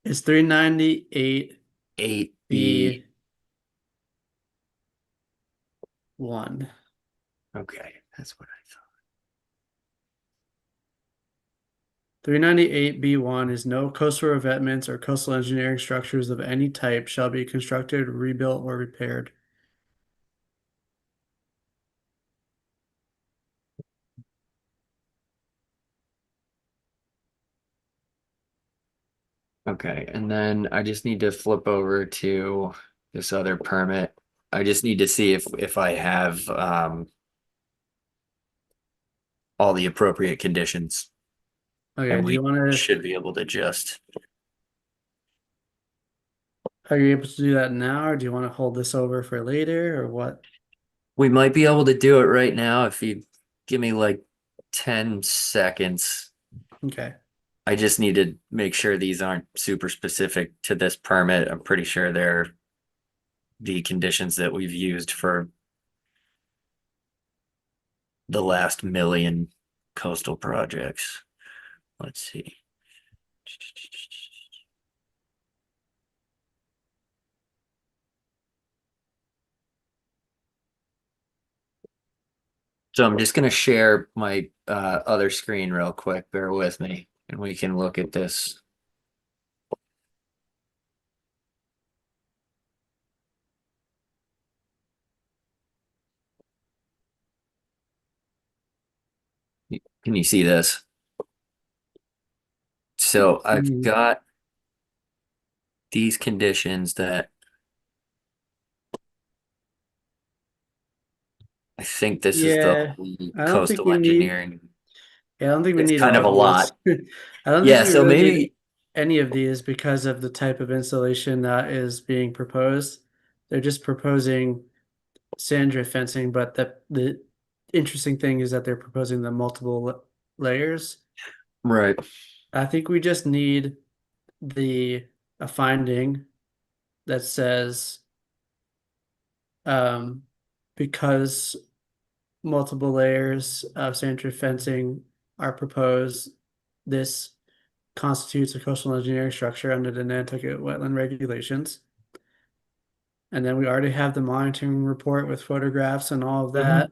It's 398 B. B 1. Okay, that's what I thought. 398B1 is no coastal revetments or coastal engineering structures of any type shall be constructed, rebuilt, or repaired. Okay, and then I just need to flip over to this other permit. I just need to see if I have all the appropriate conditions. Okay, And do you we want to, should be able to just, are you able to do that now, or do you want to hold this over for later, or what? we might be able to do it right now if you give me like 10 seconds. Okay. I just need to make sure these aren't super specific to this permit. I'm pretty sure they're the conditions that we've used for the last million coastal projects. Let's see. So I'm just going to share my other screen real quick. Bear with me, and we can look at this. Can you see this? So I've got these conditions that I think this is the Yeah, I don't think coastal we need, engineering. yeah, I don't think we It's need kind of all a of these. lot. I don't think Yeah, we so really need maybe any of these because of the type of installation that is being proposed. They're just proposing sand drift fencing, but the interesting thing is that they're proposing the multiple layers. right. I think we just need the a finding that says um, because multiple layers of sand drift fencing are proposed, this constitutes a coastal engineering structure under the Nantucket wetland regulations. And then we already have the monitoring report with photographs and all of that.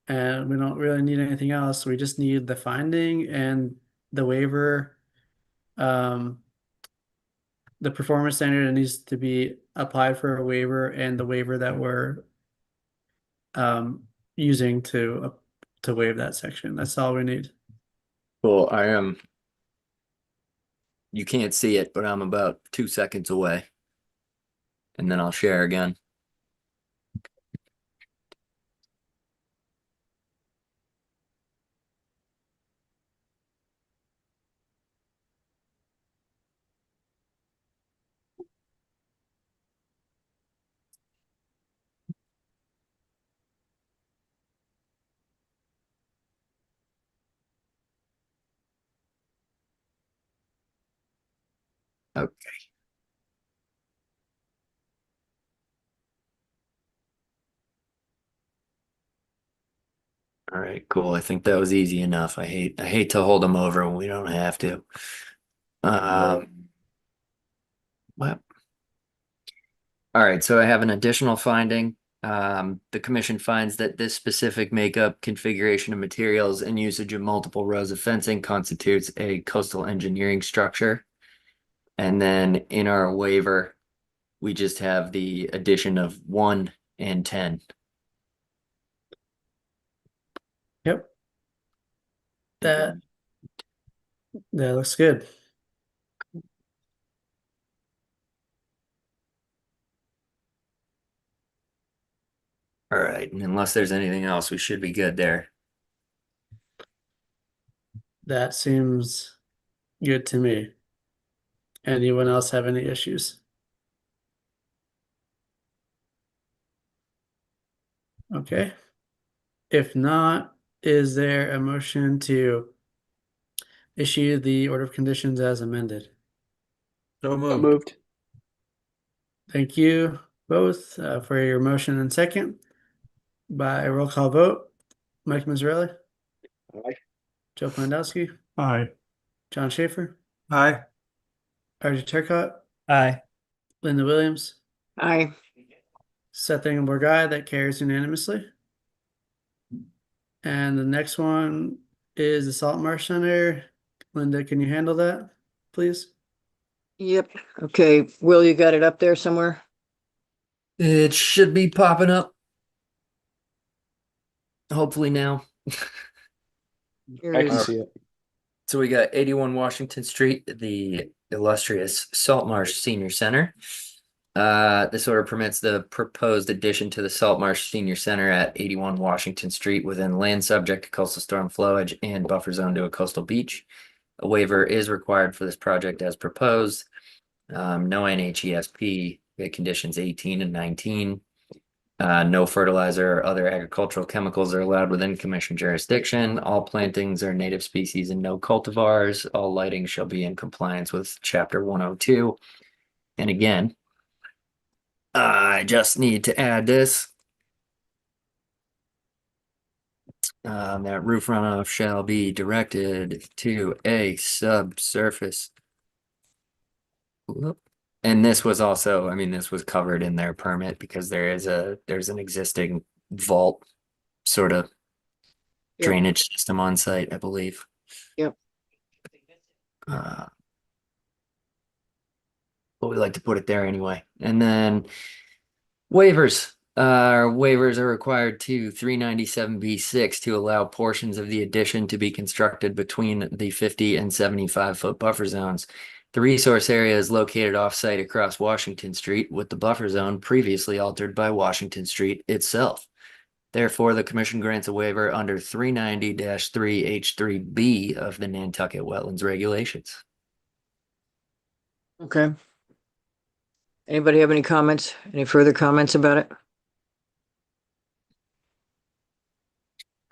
And we don't really need anything else. We just need the finding and the waiver. The performance standard needs to be applied for a waiver and the waiver that we're using to waive that section. That's all we need. Cool. I am. You can't see it, but I'm about 2 seconds away. And then I'll share again. Okay. All right, cool. I think that was easy enough. I hate to hold them over when we don't have to. Well, all right, so I have an additional finding. The commission finds that this specific makeup, configuration of materials, and usage of multiple rows of fencing constitutes a coastal engineering structure. And then in our waiver, we just have the addition of 1 and 10. Yep. That that looks good. All right, and unless there's anything else, we should be good there. That seems good to me. Anyone else have any issues? Okay. If not, is there a motion to issue the order of conditions as amended? So So moved. moved. Thank you both for your motion and second. By roll call vote, Mike Mazzarelli, Aye. Joe Pandowski, Aye. John Schaefer, Aye. RJ Turcott, Aye. Linda Williams, Aye. Seth Engelberg, aye. That carries unanimously. And the next one is the Salt Marsh Center. Linda, can you handle that, please? Yep. Okay. Will, you got it up there somewhere? It should be popping up. Hopefully now. Here I it can is. see it. So we got 81 Washington Street, the illustrious Salt Marsh Senior Center. This order permits the proposed addition to the Salt Marsh Senior Center at 81 Washington Street within land subject to coastal storm flowage and buffer zone to a coastal beach. A waiver is required for this project as proposed. No NHESP, conditions 18 and 19. No fertilizer or other agricultural chemicals are allowed within commission jurisdiction. All plantings are native species and no cultivars. All lighting shall be in compliance with chapter 102. And again, I just need to add this. That roof runoff shall be directed to a subsurface. Whoop. And this was also, I mean, this was covered in their permit because there's an existing vault sort of Yep. drainage system on site, I believe. Yep. But we like to put it there anyway. And then waivers. Waivers are required to 397B6 to allow portions of the addition to be constructed between the 50 and 75-foot buffer zones. The resource area is located off-site across Washington Street, with the buffer zone previously altered by Washington Street itself. Therefore, the commission grants a waiver under 390-3H3B of the Nantucket Wetlands Regulations. Okay. Anybody have any comments? Any further comments about it?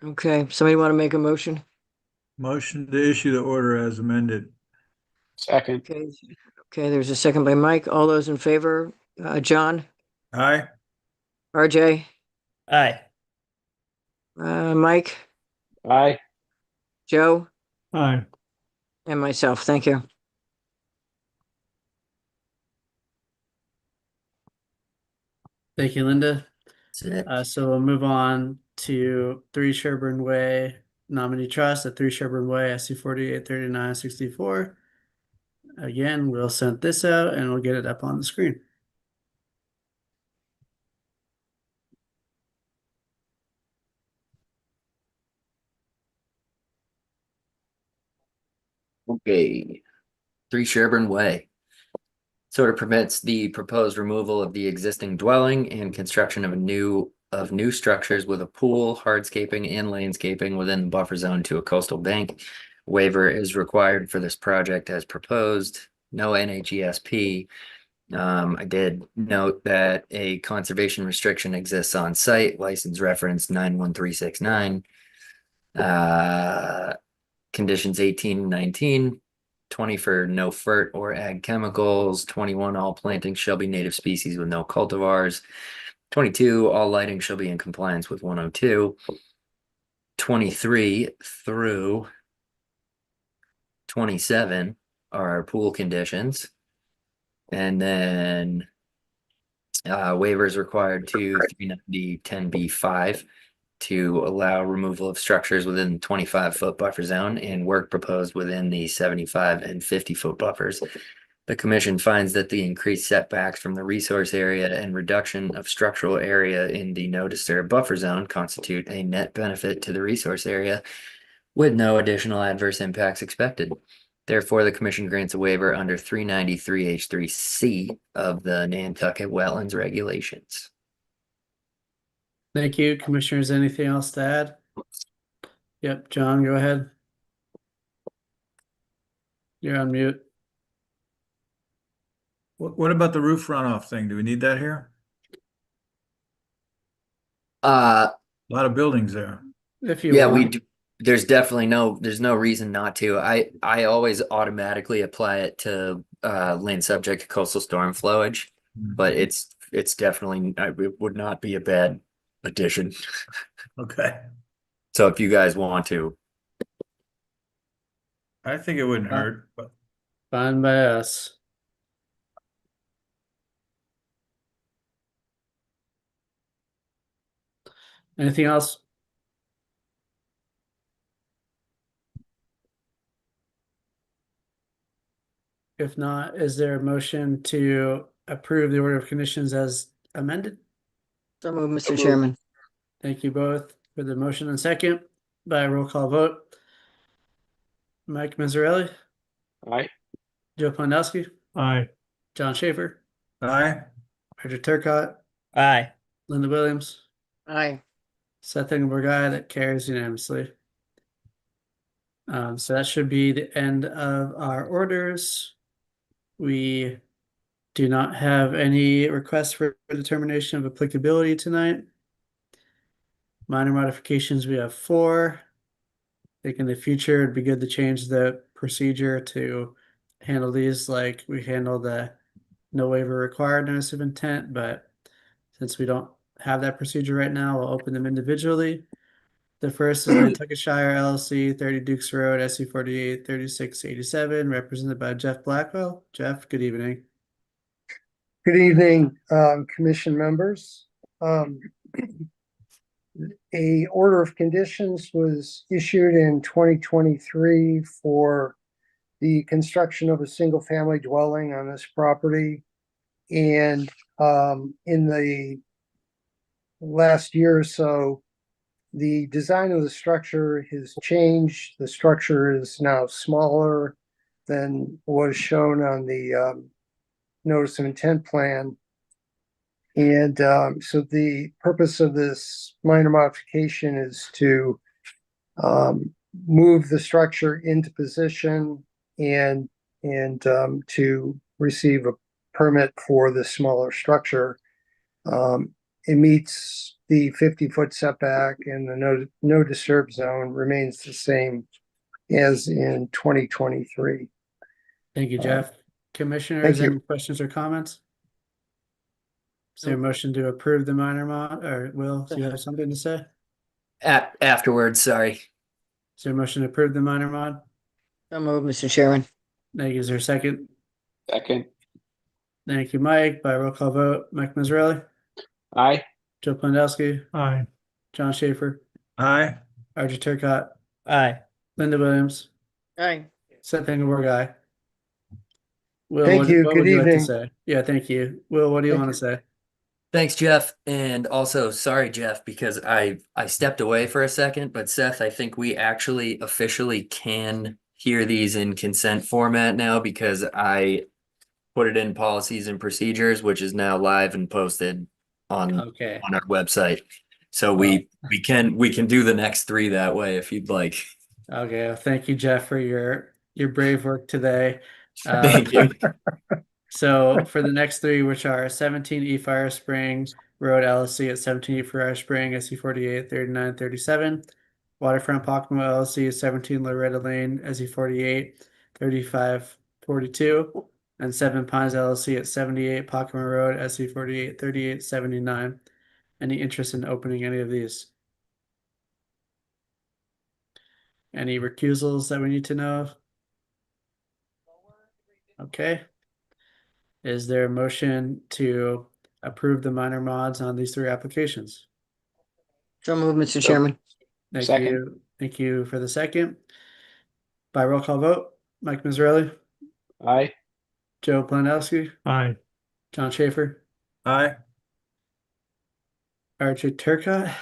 Okay, somebody want to make a motion? Motion to issue the order as amended. Second. Okay, okay, there's a second by Mike. All those in favor? John, Aye. RJ, Aye. Mike, Aye. Joe, Aye. and myself. Thank you. Thank you, Linda. That's it. So we'll move on to 3 Sherburne Way Nominee Trust at 3 Sherburne Way, SC 483964. Again, we'll send this out and we'll get it up on the screen. Okay. 3 Sherburne Way. Sort of permits the proposed removal of the existing dwelling and construction of new structures with a pool, hardscaping, and landscaping within the buffer zone to a coastal bank. Waiver is required for this project as proposed. No NHESP. I did note that a conservation restriction exists on site, license reference 91369. Conditions 18 and 19. 20 for no fert or ag chemicals. 21, all plantings shall be native species with no cultivars. 22, all lighting shall be in compliance with 102. 23 through 27 are pool conditions. And then waivers required to 390 10B5 to allow removal of structures within the 25-foot buffer zone and work proposed within the 75 and 50-foot buffers. The commission finds that the increased setbacks from the resource area and reduction of structural area in the no disturb buffer zone constitute a net benefit to the resource area with no additional adverse impacts expected. Therefore, the commission grants a waiver under 393H3C of the Nantucket Wetlands Regulations. Thank you, Commissioners. Anything else to add? Yep, John, go ahead. You're on mute. What about the roof runoff thing? Do we need that here? Uh, A lot of buildings there. If you yeah, we want. do. There's definitely there's no reason not to. I always automatically apply it to land subject to coastal storm flowage, but it's definitely, it would not be a bad addition. Okay. So if you guys want to, I think it wouldn't hurt, but Fine by us. Anything else? If not, is there a motion to approve the order of conditions as amended? So move, Mr. Chairman. Thank you both for the motion and second by roll call vote. Mike Mazzarelli, Aye. Joe Pondowski, Aye. John Schaefer, aye. Roger Turcott, Aye. Linda Williams, Aye. Seth Engelberg, aye. That carries unanimously. So that should be the end of our orders. We do not have any requests for determination of applicability tonight. Minor modifications, we have 4. I think in the future, it'd be good to change the procedure to handle these like we handle the no waiver required notice of intent, but since we don't have that procedure right now, we'll open them individually. The first is Nantucket Shire LLC, 30 Dukes Road, SC 48 3687, represented by Jeff Blackwell. Jeff, good evening. Good evening, commission members. A order of conditions was issued in 2023 for the construction of a single-family dwelling on this property. And in the last year or so, the design of the structure has changed. The structure is now smaller than was shown on the notice of intent plan. And so the purpose of this minor modification is to move the structure into position and to receive a permit for the smaller structure. It meets the 50-foot setback, and the no disturb zone remains the same as in 2023. Thank you, Jeff. Commissioners, thank you. any questions or comments? Is there a motion to approve the minor mod, or Will, do you have something to say? Afterwards, sorry. Is there a motion to approve the minor mod? So move, Mr. Chairman. Thank you. Is there a second? Second. Thank you, Mike. By roll call vote, Mike Mazzarelli, Aye. Joe Pondowski, Aye. John Schaefer, Aye. Roger Turcott, Aye. Linda Williams, Aye. Seth Engelberg, aye. Will, Thank you. what Good would you like to evening. say? Yeah, thank you. Will, what do you Thank want to you. say? Thanks, Jeff. And also, sorry, Jeff, because I stepped away for a second, but Seth, I think we actually officially can hear these in consent format now because I put it in policies and procedures, which is now live and posted on Okay. our website. So we can do the next 3 that way if you'd like. Okay. Well, thank you, Jeff, for your brave work today. Thank you. So for the next 3, which are 17 E Fire Spring Road LLC at 17 E Fire Spring, SC 48 39 37, Waterfront Pocono LLC at 17 Loretta Lane, SC 48 35 42, and 7 Pines LLC at 78 Pocono Road, SC 48 38 79. Any interest in opening any of these? Any recusals that we need to know of? Okay. Is there a motion to approve the minor mods on these 3 applications? So move, Mr. Chairman. Thank Second. you. Thank you for the second. By roll call vote, Mike Mazzarelli, Aye. Joe Plandowski, Aye. John Schaefer, Aye. Archie Turcott.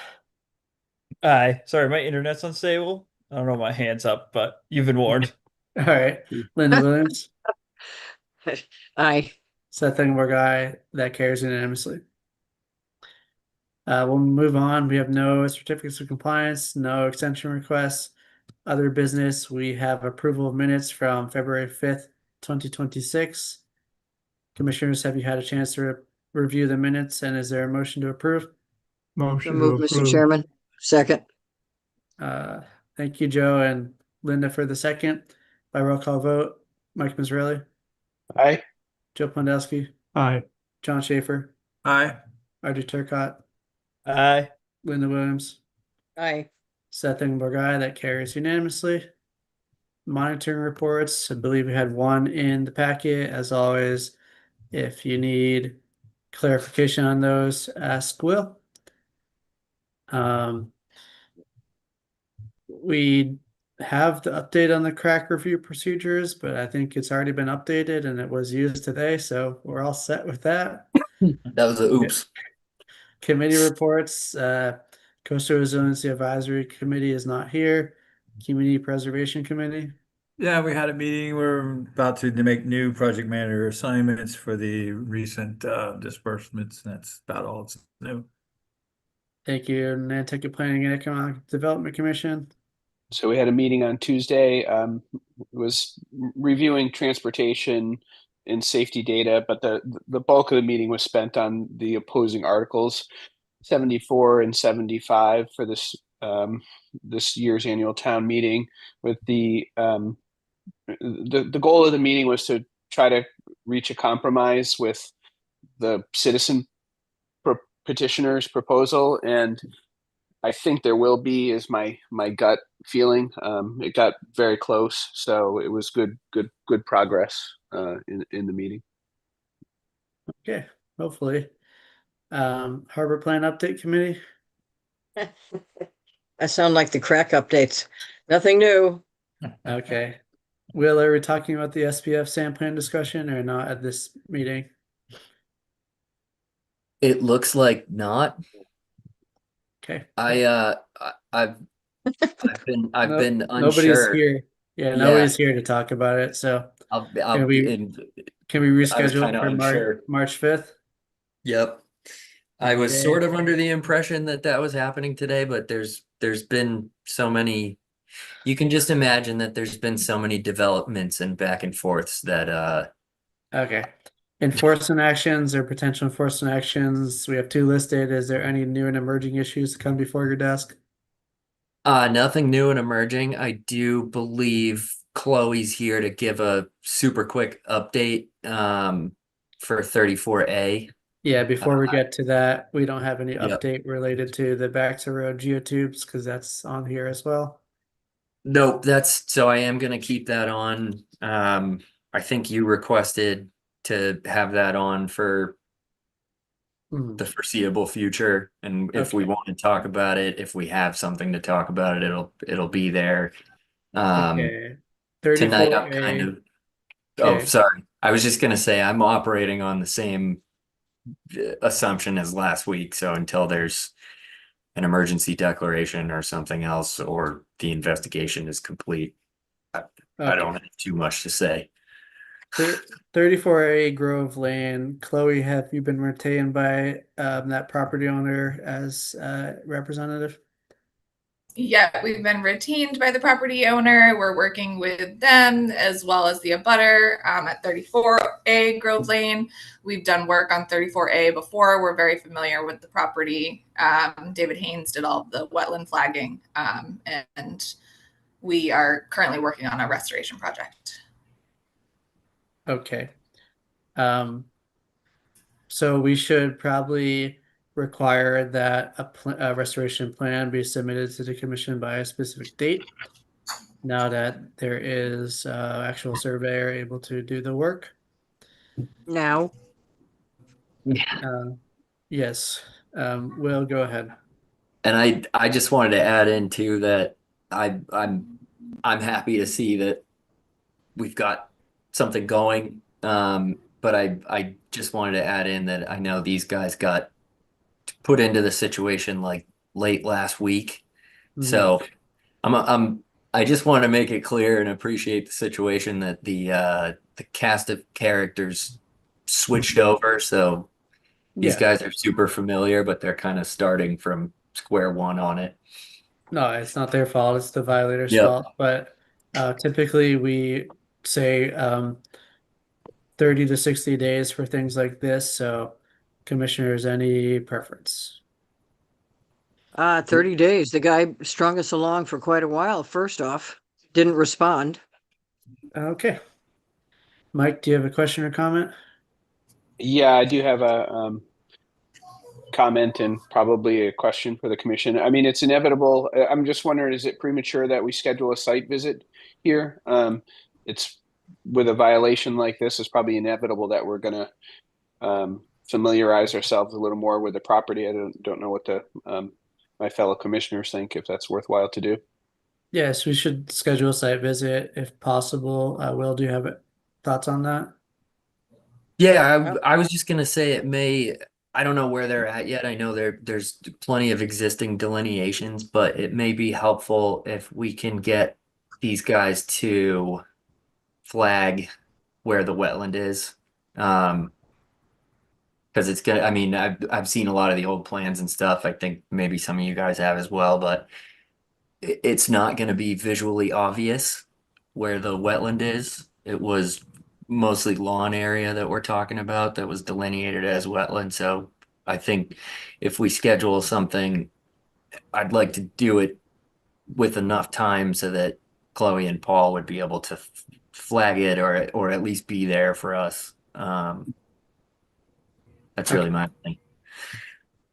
Aye. Sorry, my internet's unstable. I don't know my hands up, but you've been warned. All right. Linda Williams, Aye. Seth Engelberg, aye. That carries unanimously. We'll move on. We have no certificates of compliance, no extension requests. Other business, we have approval of minutes from February 5th, 2026. Commissioners, have you had a chance to review the minutes, and is there a motion to approve? So Motion to move, Mr. approve. Chairman. Second. Thank you, Joe and Linda, for the second. By roll call vote, Mike Mazzarelli, Aye. Joe Pondowski, Aye. John Schaefer, Aye. Roger Turcott, Aye. Linda Williams, Aye. Seth Engelberg, aye. That carries unanimously. monitoring reports. I believe we had one in the packet. As always, if you need clarification on those, ask Will. We have the update on the crack review procedures, but I think it's already been updated and it was used today, so we're all set with that. That was a oops. Committee reports, Coastal Resiliency Advisory Committee is not here. Community Preservation Committee. Yeah, we had a meeting. We're about to make new project manager assignments for the recent disbursements. And that's about all it's new. Thank you. Nantucket Planning and Economic Development Commission. So we had a meeting on Tuesday. It was reviewing transportation and safety data, but the bulk of the meeting was spent on the opposing articles, 74 and 75 for this year's annual town meeting. With the goal of the meeting was to try to reach a compromise with the citizen petitioner's proposal, and I think there will be, is my gut feeling. It got very close, so it was good progress in the meeting. Okay, hopefully. Harbor Plan Update Committee. I sound like the crack updates. Nothing new. Okay. Will, are we talking about the SPF sand plan discussion or not at this meeting? It looks like not. Okay. I've been Nobody's unsure. here. Yeah, Yeah. nobody's here to talk about it. So I'll can we reschedule kinda it for unsure. March 5th? Yep. I was Okay. sort of under the impression that was happening today, but there's been so many, you can just imagine that there's been so many developments and back and forths that Okay. Enforcement actions or potential enforcement actions. We have two listed. Is there any new and emerging issues to come before your desk? nothing new and emerging. I do believe Chloe's here to give a super quick update for 34A. Yeah, before we get to that, we don't have any Yep. update related to the back to road geotubes because that's on here as well. Nope, so I am gonna keep that on. I think you requested to have that on for the foreseeable future, and if we Okay. want to talk about it, if we have something to talk about it, it'll be there. Okay. Tonight I'm kind 34A. of, oh, Okay. sorry. I was just gonna say I'm operating on the same assumption as last week, so until there's an emergency declaration or something else, or the investigation is complete, I don't have too much to say. 34A Grove Lane. Chloe, have you been retained by that property owner as representative? Yeah, we've been retained by the property owner. We're working with them as well as the abutter at 34A Grove Lane. We've done work on 34A before. We're very familiar with the property. David Haynes did all the wetland flagging, and we are currently working on a restoration project. Okay. So we should probably require that a restoration plan be submitted to the commission by a specific date. Now that there is actual surveyor able to do the work. Now, Yes, Will, go ahead. And I just wanted to add in too that I'm happy to see that we've got something going. But I just wanted to add in that I know these guys got put into the situation like late last week. So I just want to make it clear and appreciate the situation that the cast of characters switched over. So these Yeah. guys are super familiar, but they're kind of starting from square one on it. No, it's not their fault. It's the violator's Yep. fault. But typically we say 30 to 60 days for things like this. So commissioners, any preference? 30 days. The guy strung us along for quite a while. First off, didn't respond. Okay. Mike, do you have a question or comment? Yeah, I do have a comment and probably a question for the commission. I mean, it's inevitable. I'm just wondering, is it premature that we schedule a site visit here. It's with a violation like this, it's probably inevitable that we're gonna familiarize ourselves a little more with the property. I don't know what the my fellow commissioners think, if that's worthwhile to do. Yes, we should schedule a site visit if possible. Will, do you have thoughts on that? Yeah, I was just gonna say it may, I don't know where they're at yet. I know there's plenty of existing delineations, but it may be helpful if we can get these guys to flag where the wetland is. Because it's gonna, I mean, I've seen a lot of the old plans and stuff. I think maybe some of you guys have as well, but it's not gonna be visually obvious where the wetland is. It was mostly lawn area that we're talking about that was delineated as wetland. So I think if we schedule something, I'd like to do it with enough time so that Chloe and Paul would be able to flag it or at least be there for us. That's really Okay. my thing.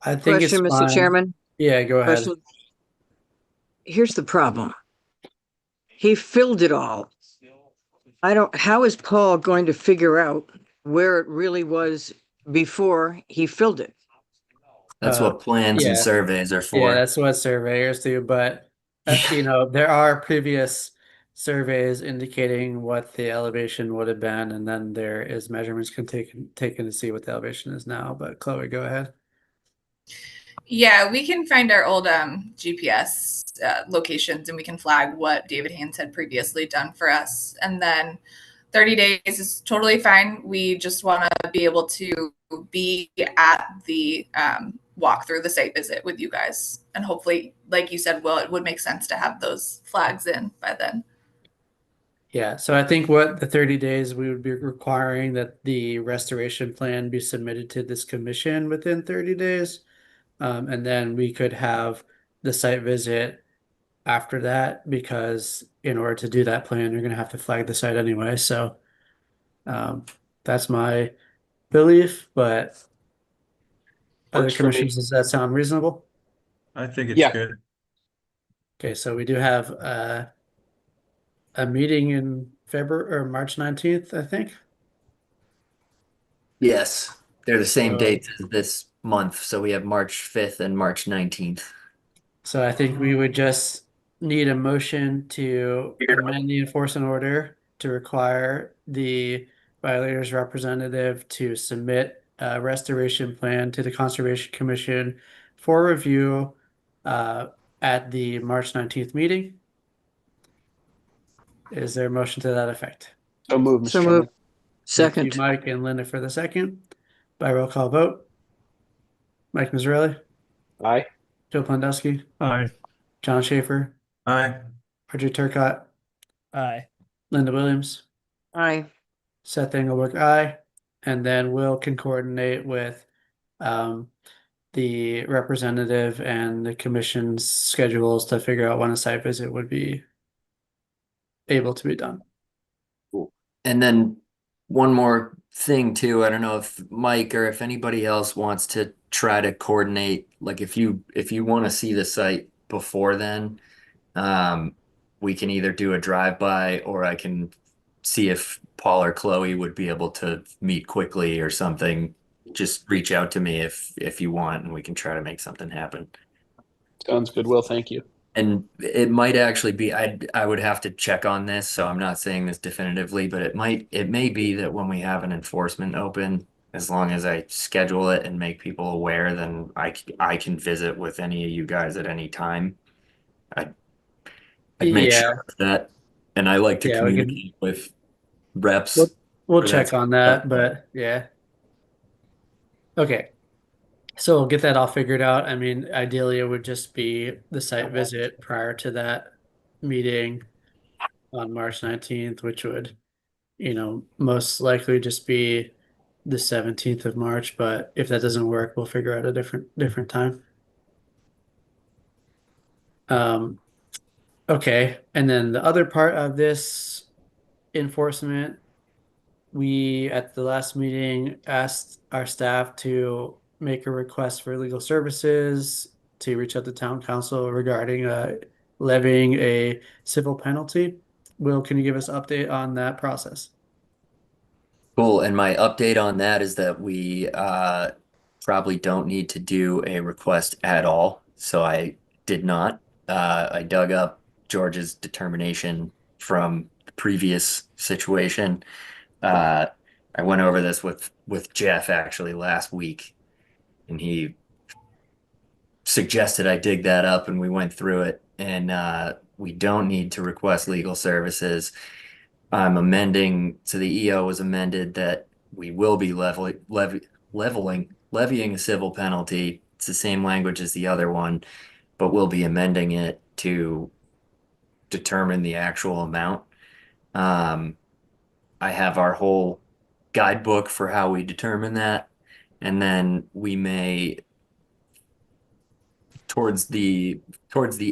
I think it's Question, Mr. fine. Chairman? Yeah, go ahead. Question. Here's the problem. He filled it all. How is Paul going to figure out where it really was before he filled it? That's what plans and Yeah. surveys are Yeah, for. that's what surveyors do, but there are previous surveys indicating what the elevation would have been, and then there is measurements taken to see what the elevation is now. But Chloe, go ahead. Yeah, we can find our old GPS locations and we can flag what David Haynes had previously done for us. And then 30 days is totally fine. We just want to be able to be at the walk through the site visit with you guys. And hopefully, like you said, Will, it would make sense to have those flags in by then. Yeah, so I think what the 30 days we would be requiring that the restoration plan be submitted to this commission within 30 days. And then we could have the site visit after that because in order to do that plan, you're going to have to flag the site anyway. So that's my belief, but other Works for me. commissions, does that sound reasonable? I think it's Yeah. good. Okay, so we do have a meeting in February or March 19th, I think. Yes, they're the same So- dates as this month. So we have March 5th and March 19th. So I think we would just need a motion to amend the enforcement order to require the violator's representative to submit a restoration plan to the Conservation Commission for review at the March 19th meeting. Is there a motion to that effect? So move, Mr. So Chairman. moved. Thank you, Second. Mike and Linda for the second. By roll call vote. Mike Mazzarelli, Aye. Joe Pondowski, Aye. John Schaefer, Aye. Roger Turcott, Aye. Linda Williams, Aye. Seth Engelberg, aye. And then Will can coordinate with the representative and the commission's schedules to figure out when a site visit would be able to be done. And then one more thing too, I don't know if Mike or if anybody else wants to try to coordinate, like if you want to see the site before then, we can either do a drive-by or I can see if Paul or Chloe would be able to meet quickly or something. Just reach out to me if you want and we can try to make something happen. Sounds good, Will. Thank you. And it might actually be, I would have to check on this, so I'm not saying this definitively, but it may be that when we have an enforcement open, as long as I schedule it and make people aware, then I can visit with any of you guys at any time. I'd make Yeah, sure of that, and I like to Yeah, we can- communicate with reps. we'll for check that on stuff. that, but yeah. Okay. So we'll get that all figured out. I mean, ideally, it would just be the site visit prior to that meeting on March 19th, which would, most likely just be the 17th of March. But if that doesn't work, we'll figure out a different time. Okay. And then the other part of this enforcement, we at the last meeting asked our staff to make a request for legal services to reach out to town council regarding levying a civil penalty Will, can you give us an update on that process? Cool. And my update on that is that we probably don't need to do a request at all. So I did not. I dug up George's determination from the previous situation. Uh, I went over this with Jeff actually last week, and he suggested I dig that up, and we went through it. And we don't need to request legal services. I'm amending, so the EO was amended that we will be levying a civil penalty. It's the same language as the other one, but we'll be amending it to determine the actual amount. I have our whole guidebook for how we determine that, and then we may towards the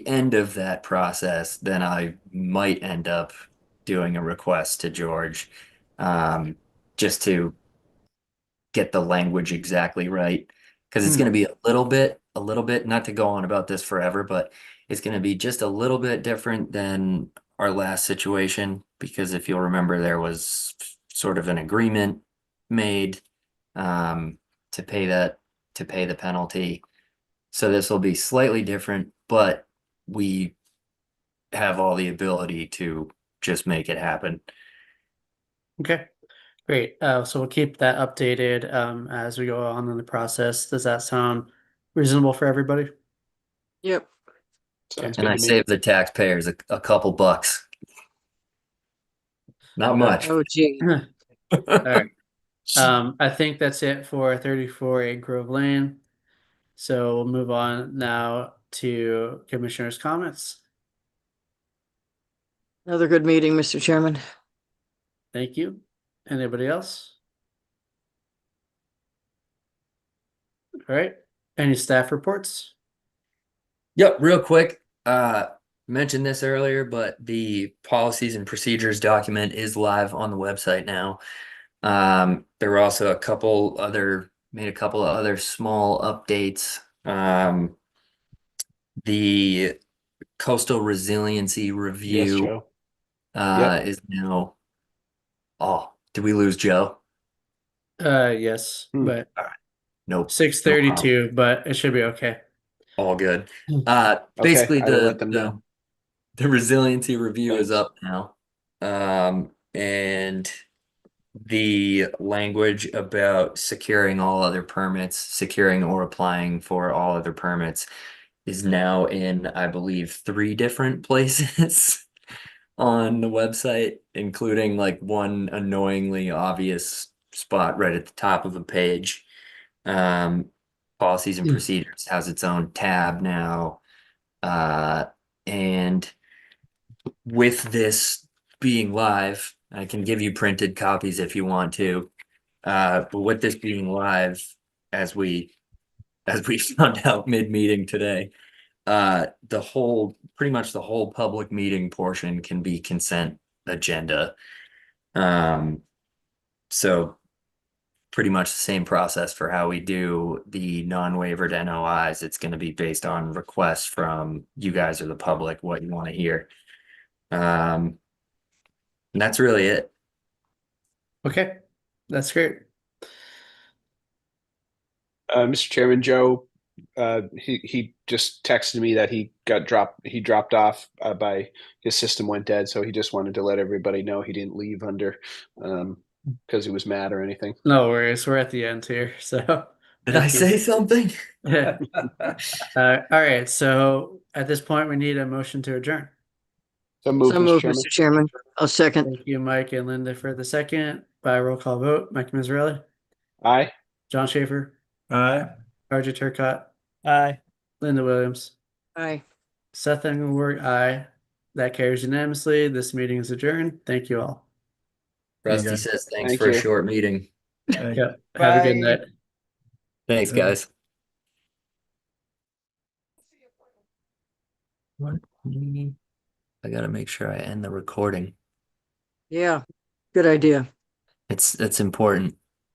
end of that process, then I might end up doing a request to George, just to get the language exactly right. Because it's going to be a little bit, not to go on about this forever, but it's going to be just a little bit different than our last situation. Because if you'll remember, there was sort of an agreement made, to pay the penalty. So this will be slightly different, but we have all the ability to just make it happen. Okay, great. So we'll keep that updated as we go on in the process. Does that sound reasonable for everybody? Yep. Sounds And good I to me. saved the taxpayers a couple bucks. Not much. Oh, gee. All right. I think that's it for 34 Grove Lane. So we'll move on now to commissioners' comments. Another good meeting, Mr. Chairman. Thank you. Anybody else? All right. Any staff reports? Yep, real quick. Mentioned this earlier, but the policies and procedures document is live on the website now. There were also made a couple of other small updates. The coastal resiliency Yes, review Joe. Yep. is now. Oh, did we lose Joe? Yes, but Nope. 6:32, but it should be okay. All good. Okay, Basically I will let them know. the resiliency review is Thanks. up now. And the language about securing all other permits, securing or applying for all other permits is now in, I believe, 3 different places on the website, including like one annoyingly obvious spot right at the top of a page. Policies and procedures has its own tab now. And with this being live, I can give you printed copies if you want to. But with this being live, as we found out mid-meeting today, pretty much the whole public meeting portion can be consent agenda. So pretty much the same process for how we do the non-waivered NOIs. It's going to be based on requests from you guys or the public, what you want to hear. And that's really it. Okay, that's great. Mr. Chairman, Joe, he just texted me that he dropped off by his system went dead, so he just wanted to let everybody know he didn't leave under because he was mad or anything. No worries, we're at the end here. So Did I thank you. say something? All right, so at this point, we need a motion to adjourn. So moved, So Mr. moved, Chairman. Mr. Chairman. I'll second. Thank you, Mike and Linda, for the second. By roll call vote, Mike Mazzarelli, Aye. John Schaefer, Aye. RJ Turcott, Aye. Linda Williams, Aye. Seth Engelberg, aye. That carries unanimously. This meeting is adjourned. Thank you all. Rusty guys. says thanks Thank for a you. short meeting. Aye. Yep. Have a good Bye. night. Thanks, guys. What? I gotta make sure I end the recording. Yeah, good idea. It's important.